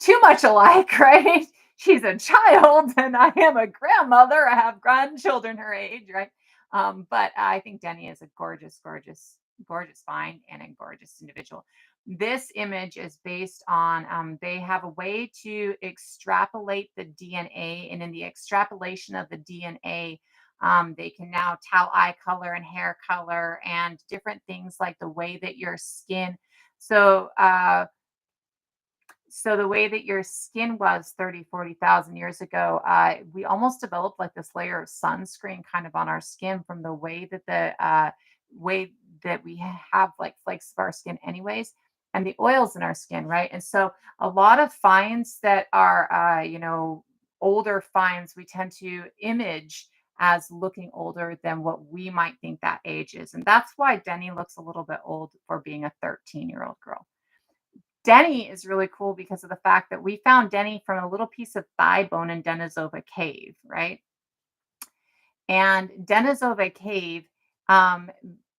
too much alike, right? She's a child and I am a grandmother. I have grandchildren her age, right? But I think Denny is a gorgeous, gorgeous, gorgeous find and a gorgeous individual. This image is based on, they have a way to extrapolate the DNA, and in the extrapolation of the DNA, they can now tell eye color and hair color and different things like the way that your skin. So, so the way that your skin was 30, 40,000 years ago, we almost developed like this layer of sunscreen kind of on our skin from the way that the way that we have like flakes of our skin anyways, and the oils in our skin, right? And so a lot of finds that are, older finds, we tend to image as looking older than what we might think that age is. And that's why Denny looks a little bit old for being a 13-year-old girl. Denny is really cool because of the fact that we found Denny from a little piece of thigh bone in Denisova Cave, right? And Denisova Cave um,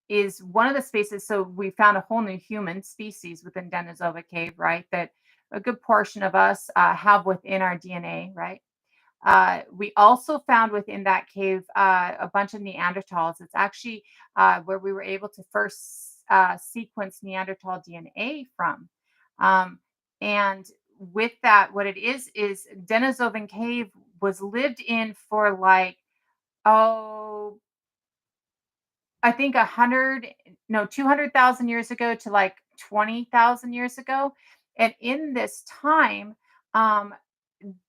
is one of the spaces. So we found a whole new human species within Denisova Cave, right? That a good portion of us have within our DNA, right? We also found within that cave a bunch of Neanderthals. It's actually where we were able to first sequence Neanderthal DNA from. Um, and with that, what it is Denisovan Cave was lived in for like, oh, I think 100, no, 200,000 years ago to like 20,000 years ago. And in this time, um,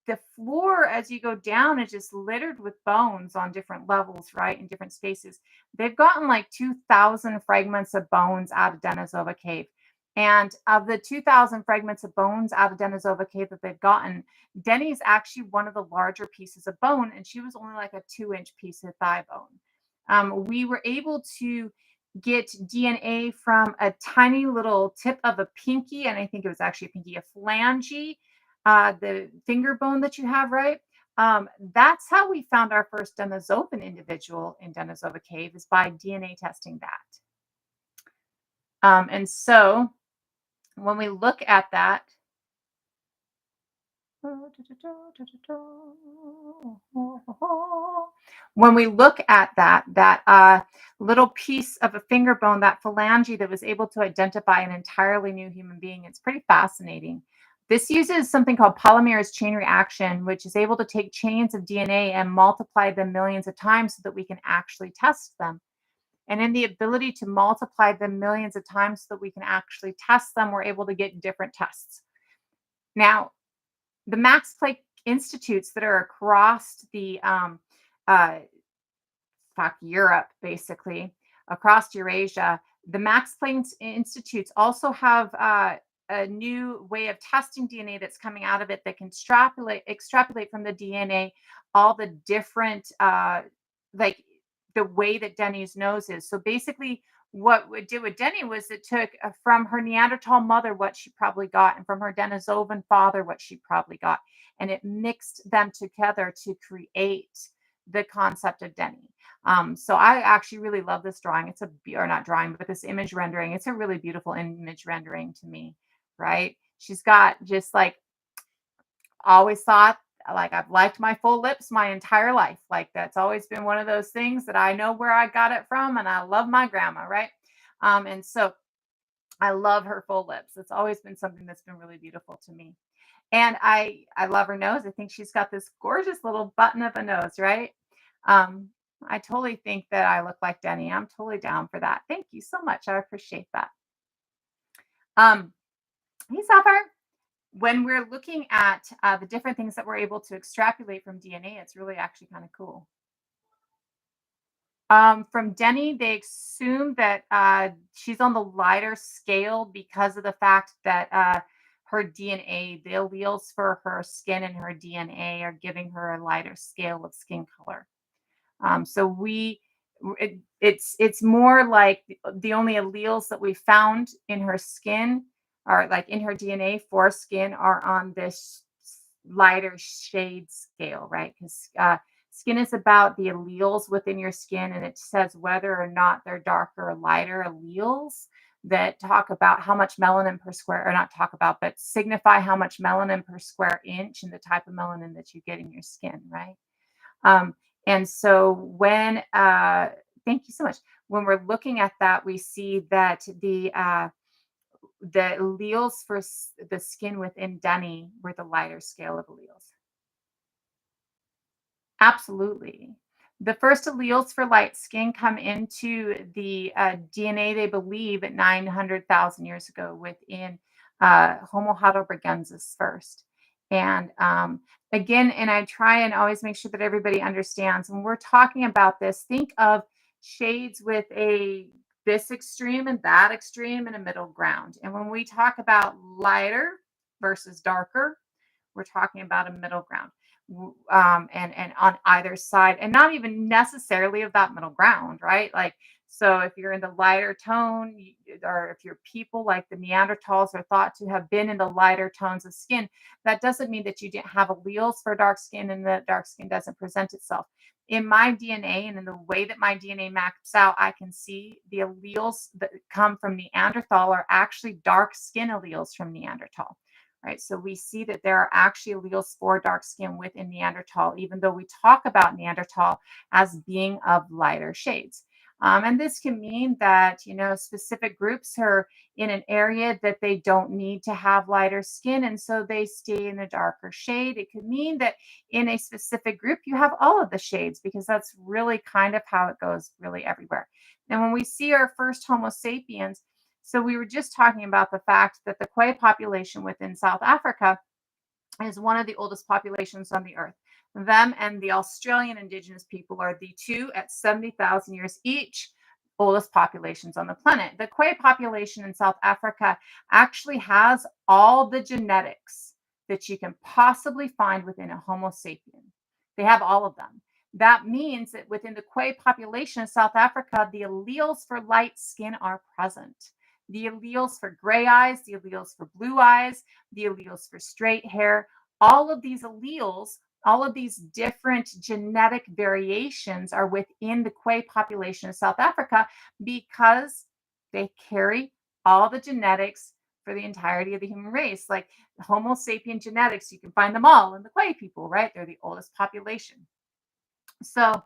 the floor as you go down is just littered with bones on different levels, right? In different spaces. They've gotten like 2,000 fragments of bones out of Denisova Cave. And of the 2,000 fragments of bones out of Denisova Cave that they've gotten, Denny's actually one of the larger pieces of bone, and she was only like a 2-inch piece of thigh bone. We were able to get DNA from a tiny little tip of a pinky, and I think it was actually a pinky, a phalange, the finger bone that you have, right? That's how we found our first Denisovan individual in Denisova Cave, is by DNA testing that. And so when we look at that, when we look at that little piece of a finger bone, that phalange that was able to identify an entirely new human being, it's pretty fascinating. This uses something called polymerase chain reaction, which is able to take chains of DNA and multiply them millions of times so that we can actually test them. And in the ability to multiply them millions of times so that we can actually test them, we're able to get different tests. Now, the Max Planck Institutes that are across the uh, Europe, basically across Eurasia, the Max Planck Institutes also have a new way of testing DNA that's coming out of it that can extrapolate from the DNA all the different like the way that Denny's nose is. So basically, what it did with Denny was it took from her Neanderthal mother what she probably got, and from her Denisovan father what she probably got, and it mixed them together to create the concept of Denny. So I actually really love this drawing. It's or not drawing, but this image rendering. It's a really beautiful image rendering to me, right? She's got just like, always thought, like, I've liked my full lips my entire life. Like that's always been one of those things that I know where I got it from, and I love my grandma, right? And so I love her full lips. It's always been something that's been really beautiful to me. And I love her nose. I think she's got this gorgeous little button of a nose, right? Um, I totally think that I look like Denny. I'm totally down for that. Thank you so much. I appreciate that. Um, hey, Sapphire. When we're looking at the different things that we're able to extrapolate from DNA, it's really actually kind of cool. From Denny, they assume that she's on the lighter scale because of the fact that her DNA, the alleles for her skin and her DNA are giving her a lighter scale of skin color. So it's more like the only alleles that we found in her skin, or like in her DNA for skin, are on this lighter shade scale, right? Because skin is about the alleles within your skin, and it says whether or not they're darker or lighter alleles that talk about how much melanin per square, or not talk about, but signify how much melanin per square inch and the type of melanin that you get in your skin, right? Um, and so thank you so much. When we're looking at that, we see that the alleles for the skin within Denny were the lighter scale of alleles. Absolutely. The first alleles for light skin come into the DNA, they believe, at 900,000 years ago within Homo heidelbergensis first. And again, and I try and always make sure that everybody understands when we're talking about this, think of shades with a this extreme and that extreme and a middle ground. And when we talk about lighter versus darker, we're talking about a middle ground, and on either side, and not even necessarily of that middle ground, right? Like, so if you're in the lighter tone, or if you're people like the Neanderthals are thought to have been in the lighter tones of skin, that doesn't mean that you didn't have alleles for dark skin and that dark skin doesn't present itself. In my DNA and in the way that my DNA maps out, I can see the alleles that come from Neanderthal are actually dark skin alleles from Neanderthal, right? So we see that there are actually alleles for dark skin within Neanderthal, even though we talk about Neanderthal as being of lighter shades. And this can mean that, specific groups are in an area that they don't need to have lighter skin, and so they stay in a darker shade. It could mean that in a specific group, you have all of the shades, because that's really kind of how it goes really everywhere. And when we see our first Homo sapiens, so we were just talking about the fact that the Kwai population within South Africa is one of the oldest populations on the earth. Them and the Australian indigenous people are the two at 70,000 years each oldest populations on the planet. The Kwai population in South Africa actually has all the genetics that you can possibly find within a Homo sapien. They have all of them. That means that within the Kwai population of South Africa, the alleles for light skin are present. The alleles for gray eyes, the alleles for blue eyes, the alleles for straight hair, all of these alleles, all of these different genetic variations are within the Kwai population of South Africa because they carry all the genetics for the entirety of the human race. Like Homo sapien genetics, you can find them all in the Kwai people, right? They're the oldest population. So,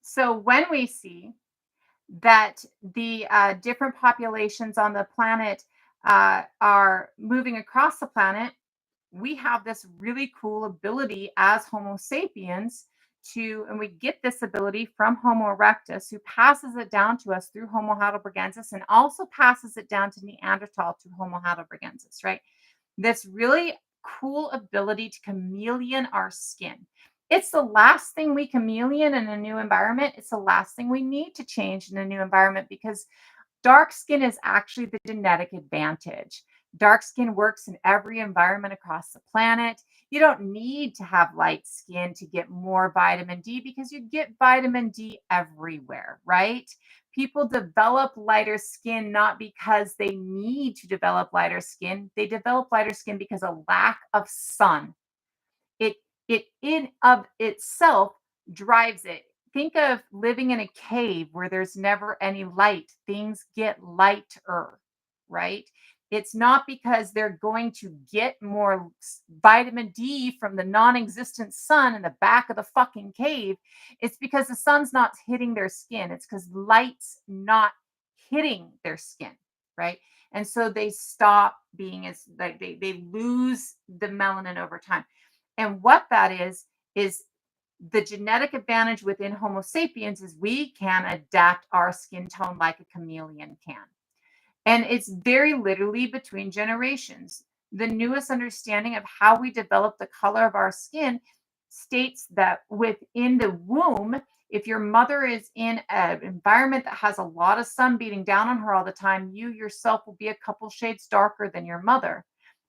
so when we see that the different populations on the planet are moving across the planet, we have this really cool ability as Homo sapiens and we get this ability from Homo erectus, who passes it down to us through Homo heidelbergensis and also passes it down to Neanderthal to Homo heidelbergensis, right? This really cool ability to chameleon our skin. It's the last thing we chameleon in a new environment. It's the last thing we need to change in a new environment, because dark skin is actually the genetic advantage. Dark skin works in every environment across the planet. You don't need to have light skin to get more vitamin D, because you get vitamin D everywhere, right? People develop lighter skin not because they need to develop lighter skin. They develop lighter skin because of lack of sun. It in of itself drives it. Think of living in a cave where there's never any light. Things get lighter, right? It's not because they're going to get more vitamin D from the non-existent sun in the back of the fucking cave. It's because the sun's not hitting their skin. It's because light's not hitting their skin, right? And so they stop being as like they lose the melanin over time. And what that is the genetic advantage within Homo sapiens is we can adapt our skin tone like a chameleon can. And it's very literally between generations. The newest understanding of how we develop the color of our skin states that within the womb, if your mother is in an environment that has a lot of sun beating down on her all the time, you yourself will be a couple shades darker than your mother.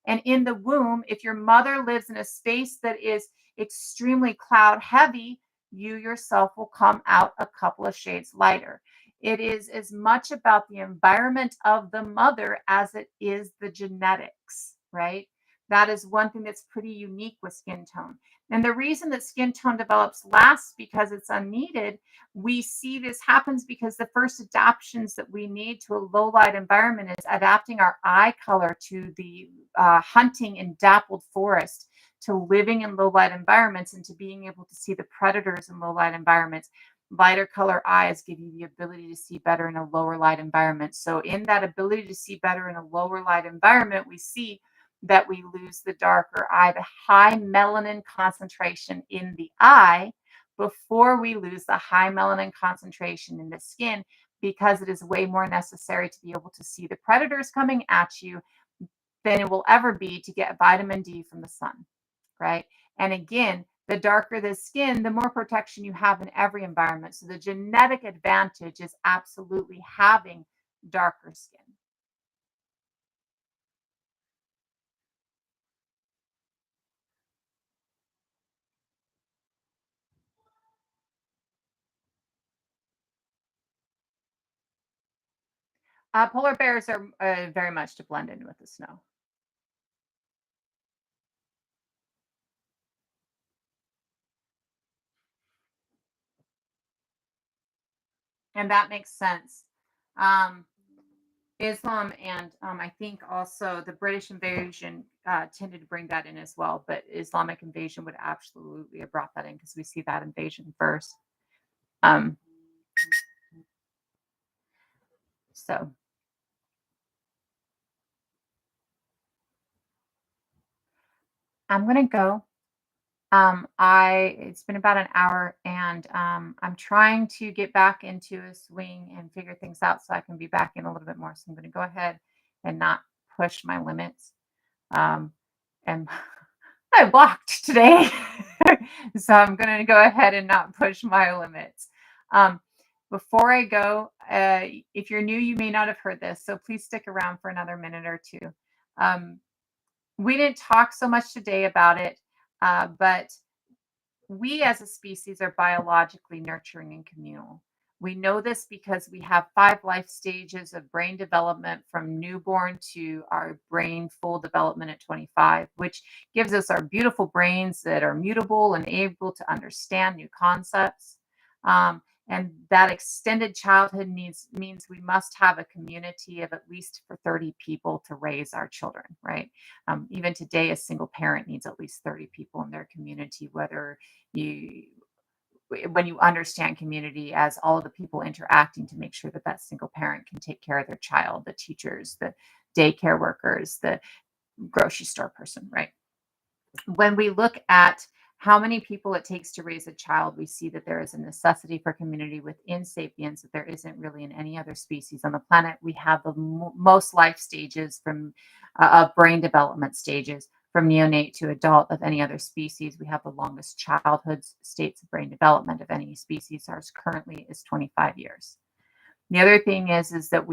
And in the womb, if your mother lives in a space that is extremely cloud heavy, you yourself will come out a couple of shades lighter. It is as much about the environment of the mother as it is the genetics, right? That is one thing that's pretty unique with skin tone. And the reason that skin tone develops last because it's unneeded, we see this happens because the first adaptations that we need to a low light environment is adapting our eye color to the hunting in dappled forest, to living in low light environments, and to being able to see the predators in low light environments. Lighter color eyes give you the ability to see better in a lower light environment. So, in that ability to see better in a lower light environment, we see that we lose the darker eye, the high melanin concentration in the eye before we lose the high melanin concentration in the skin, because it is way more necessary to be able to see the predators coming at you than it will ever be to get vitamin D from the sun, right? And again, the darker the skin, the more protection you have in every environment. So the genetic advantage is absolutely having darker skin. Polar bears are very much to blend in with the snow. And that makes sense. Um, Islam and I think also the British invasion tended to bring that in as well, but Islamic invasion would absolutely have brought that in because we see that invasion first. Um, so I'm gonna go. I It's been about an hour, and I'm trying to get back into a swing and figure things out so I can be back in a little bit more. So I'm gonna go ahead and not push my limits. Um, and I walked today. So I'm going to go ahead and not push my limits. Um, Before I go, if you're new, you may not have heard this. So please stick around for another minute or two. Um, we didn't talk so much today about it, but we as a species are biologically nurturing and communal. We know this because we have five life stages of brain development from newborn to our brain full development at 25, which gives us our beautiful brains that are mutable and able to understand new concepts. Um, and that extended childhood needs means we must have a community of at least for 30 people to raise our children, right? Even today, a single parent needs at least 30 people in their community, whether you when you understand community as all of the people interacting to make sure that that single parent can take care of their child, the teachers, the daycare workers, the grocery store person, right? When we look at how many people it takes to raise a child, we see that there is a necessity for community within sapiens that there isn't really in any other species on the planet. We have the most life stages from of brain development stages from neonate to adult of any other species. We have the longest childhood states of brain development of any species. Ours currently is 25 years. The other thing is that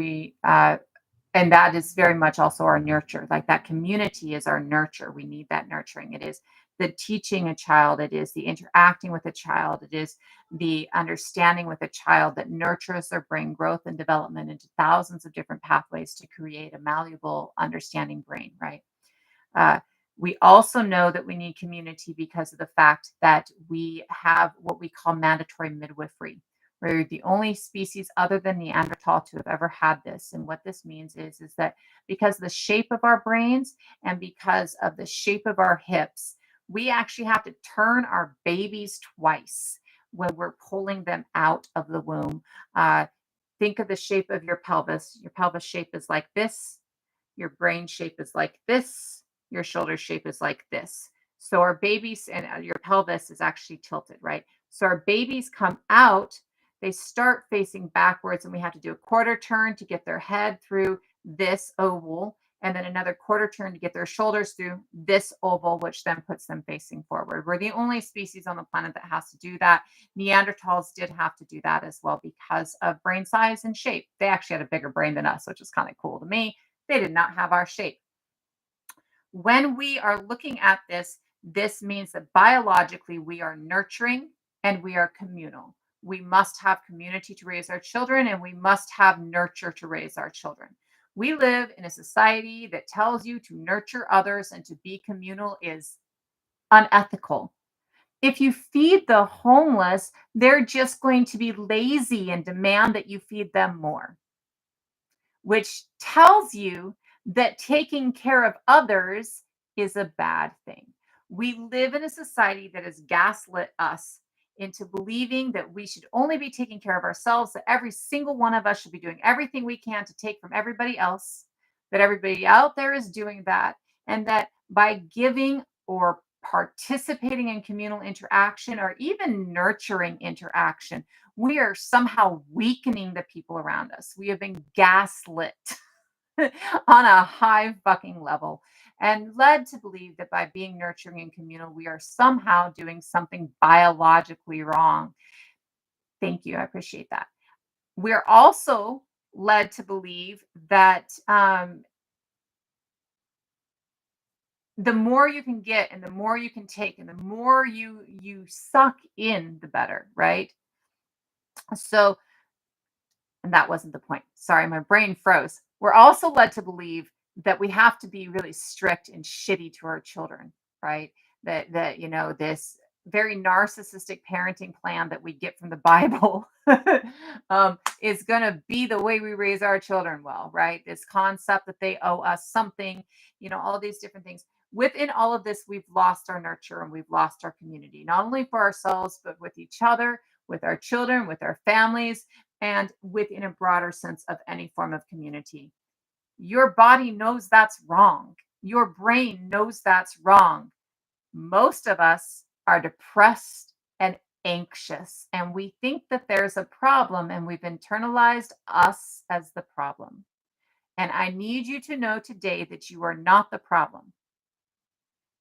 and that is very much also our nurture. Like that community is our nurture. We need that nurturing. It is the teaching a child, it is the interacting with a child, it is the understanding with a child that nurtures their brain growth and development into thousands of different pathways to create a malleable, understanding brain, right? Uh, we also know that we need community because of the fact that we have what we call mandatory midwifery. We're the only species other than Neanderthal to have ever had this. And what this means is that because of the shape of our brains and because of the shape of our hips, we actually have to turn our babies twice when we're pulling them out of the womb. Think of the shape of your pelvis. Your pelvis shape is like this, your brain shape is like this, your shoulder shape is like this. So our babies and your pelvis is actually tilted, right? So our babies come out, they start facing backwards, and we have to do a quarter turn to get their head through this oval, and then another quarter turn to get their shoulders through this oval, which then puts them facing forward. We're the only species on the planet that has to do that. Neanderthals did have to do that as well because of brain size and shape. They actually had a bigger brain than us, which is kind of cool to me. They did not have our shape. When we are looking at this, this means that biologically we are nurturing and we are communal. We must have community to raise our children, and we must have nurture to raise our children. We live in a society that tells you to nurture others and to be communal is unethical. If you feed the homeless, they're just going to be lazy and demand that you feed them more, which tells you that taking care of others is a bad thing. We live in a society that has gaslit us into believing that we should only be taking care of ourselves, that every single one of us should be doing everything we can to take from everybody else, that everybody out there is doing that, and that by giving or participating in communal interaction or even nurturing interaction, we are somehow weakening the people around us. We have been gaslit on a high fucking level and led to believe that by being nurturing and communal, we are somehow doing something biologically wrong. Thank you. I appreciate that. We're also led to believe that the more you can get and the more you can take and the more you suck in, the better, right? So, and that wasn't the point. Sorry, my brain froze. We're also led to believe that we have to be really strict and shitty to our children, right? That this very narcissistic parenting plan that we get from the Bible is going to be the way we raise our children well, right? This concept that they owe us something, all these different things. Within all of this, we've lost our nurture and we've lost our community, not only for ourselves, but with each other, with our children, with our families, and within a broader sense of any form of community. Your body knows that's wrong. Your brain knows that's wrong. Most of us are depressed and anxious, and we think that there's a problem, and we've internalized us as the problem. And I need you to know today that you are not the problem.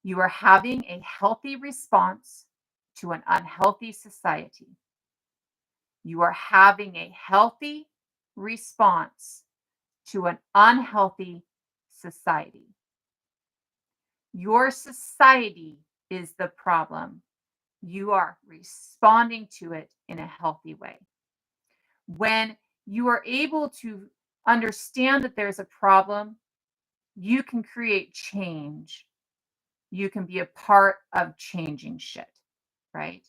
You are having a healthy response to an unhealthy society. You are having a healthy response to an unhealthy society. Your society is the problem. You are responding to it in a healthy way. When you are able to understand that there's a problem, you can create change. You can be a part of changing shit, right?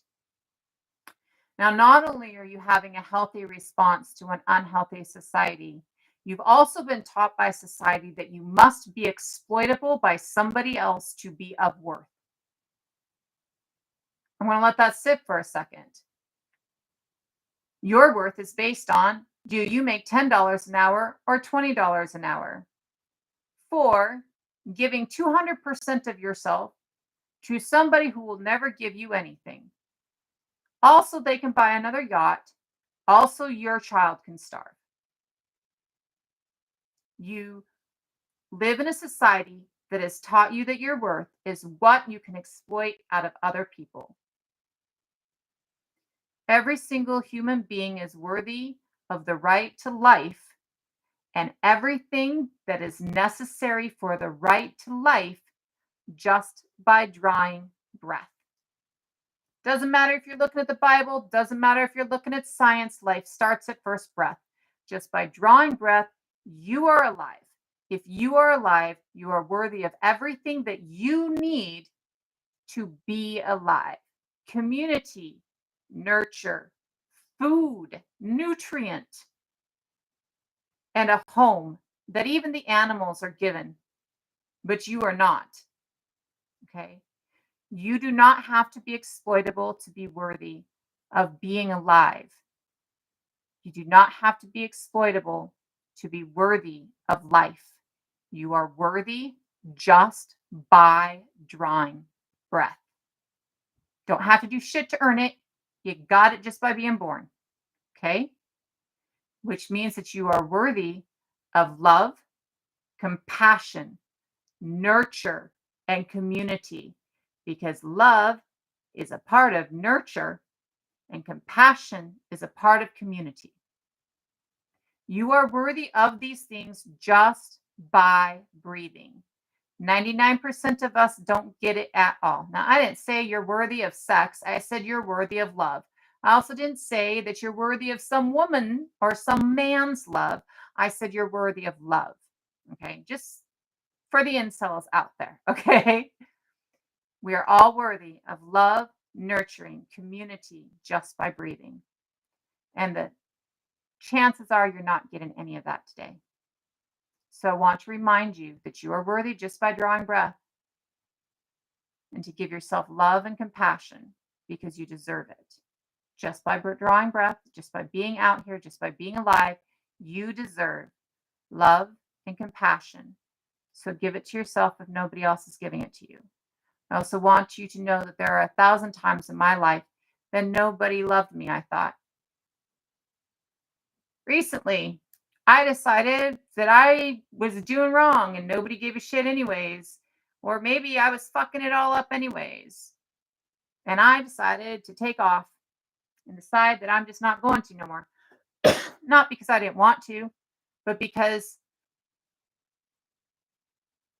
Now, not only are you having a healthy response to an unhealthy society, you've also been taught by society that you must be exploitable by somebody else to be of worth. I'm going to let that sit for a second. Your worth is based on, do you make $10 an hour or $20 an hour? For giving 200% of yourself to somebody who will never give you anything. Also, they can buy another yacht. Also, your child can starve. You live in a society that has taught you that your worth is what you can exploit out of other people. Every single human being is worthy of the right to life, and everything that is necessary for the right to life just by drawing breath. Doesn't matter if you're looking at the Bible, doesn't matter if you're looking at science, life starts at first breath. Just by drawing breath, you are alive. If you are alive, you are worthy of everything that you need to be alive. Community, nurture, food, nutrient, and a home that even the animals are given, but you are not. Okay? You do not have to be exploitable to be worthy of being alive. You do not have to be exploitable to be worthy of life. You are worthy just by drawing breath. Don't have to do shit to earn it. You got it just by being born. Okay? Which means that you are worthy of love, compassion, nurture, and community, because love is a part of nurture and compassion is a part of community. You are worthy of these things just by breathing. 99% of us don't get it at all. Now, I didn't say you're worthy of sex. I said you're worthy of love. I also didn't say that you're worthy of some woman or some man's love. I said you're worthy of love. Okay, just for the incels out there. Okay, we are all worthy of love, nurturing, community just by breathing. And the chances are you're not getting any of that today. So I want to remind you that you are worthy just by drawing breath and to give yourself love and compassion because you deserve it. just by drawing breath, just by being out here, just by being alive, you deserve love and compassion. So give it to yourself if nobody else is giving it to you. I also want you to know that there are 1,000 times in my life that nobody loved me, I thought. Recently, I decided that I was doing wrong and nobody gave a shit anyways. Or maybe I was fucking it all up anyways. And I decided to take off and decide that I'm just not going to no more. Not because I didn't want to, but because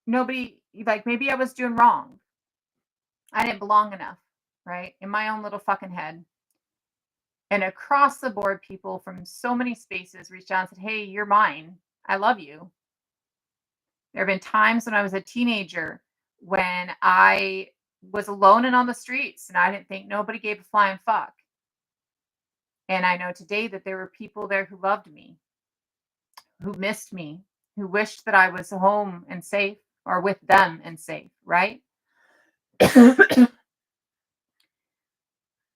nobody, like maybe I was doing wrong. I didn't belong enough, right? In my own little fucking head. And across the board, people from so many spaces reached out and said, hey, you're mine. I love you. There have been times when I was a teenager when I was alone and on the streets and I didn't think nobody gave a flying fuck. And I know today that there were people there who loved me, who missed me, who wished that I was home and safe or with them and safe, right?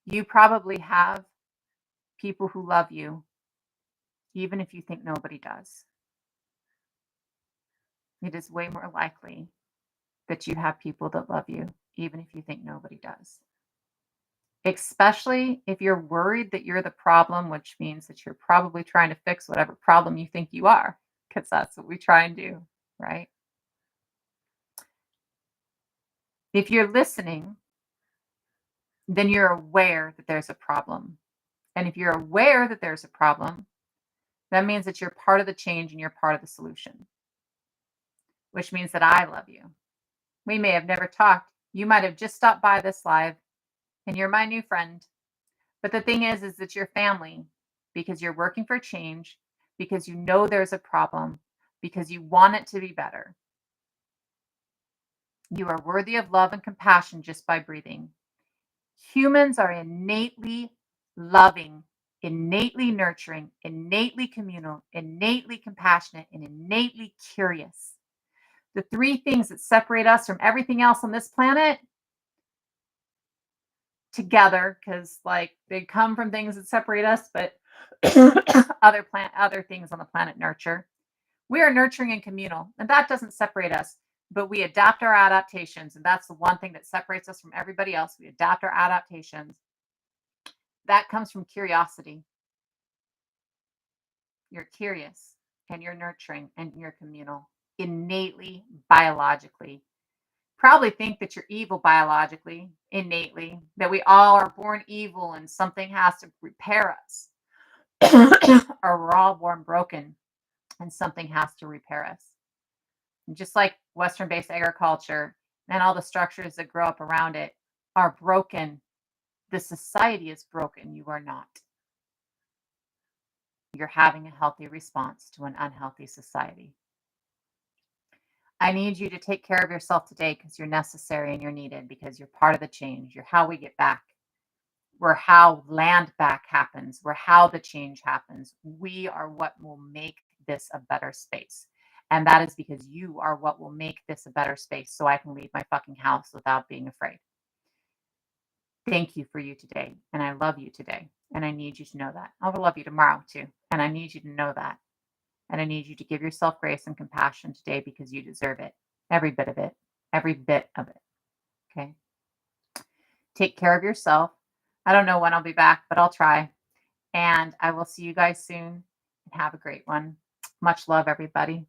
You probably have people who love you, even if you think nobody does. It is way more likely that you have people that love you, even if you think nobody does. Especially if you're worried that you're the problem, which means that you're probably trying to fix whatever problem you think you are, because that's what we try and do, right? If you're listening, then you're aware that there's a problem. And if you're aware that there's a problem, that means that you're part of the change and you're part of the solution, which means that I love you. We may have never talked. You might have just stopped by this live and you're my new friend. But the thing is that you're family because you're working for change, because you know there's a problem, because you want it to be better. You are worthy of love and compassion just by breathing. Humans are innately loving, innately nurturing, innately communal, innately compassionate, and innately curious. The three things that separate us from everything else on this planet together, because like they come from things that separate us, but other things on the planet nurture. We are nurturing and communal, and that doesn't separate us, but we adapt our adaptations, and that's the one thing that separates us from everybody else. We adapt our adaptations. That comes from curiosity. You're curious, and you're nurturing, and you're communal, innately, biologically. Probably think that you're evil biologically, innately, that we all are born evil and something has to repair us. Or we're all born broken and something has to repair us. And just like Western based agriculture and all the structures that grow up around it are broken, the society is broken. You are not. You're having a healthy response to an unhealthy society. I need you to take care of yourself today because you're necessary and you're needed because you're part of the change. You're how we get back. We're how land back happens. We're how the change happens. We are what will make this a better space. And that is because you are what will make this a better space so I can leave my fucking house without being afraid. Thank you for you today. And I love you today. And I need you to know that. I will love you tomorrow too. And I need you to know that. And I need you to give yourself grace and compassion today because you deserve it. Every bit of it. Every bit of it. Okay. Take care of yourself. I don't know when I'll be back, but I'll try. And I will see you guys soon. And have a great one. Much love, everybody.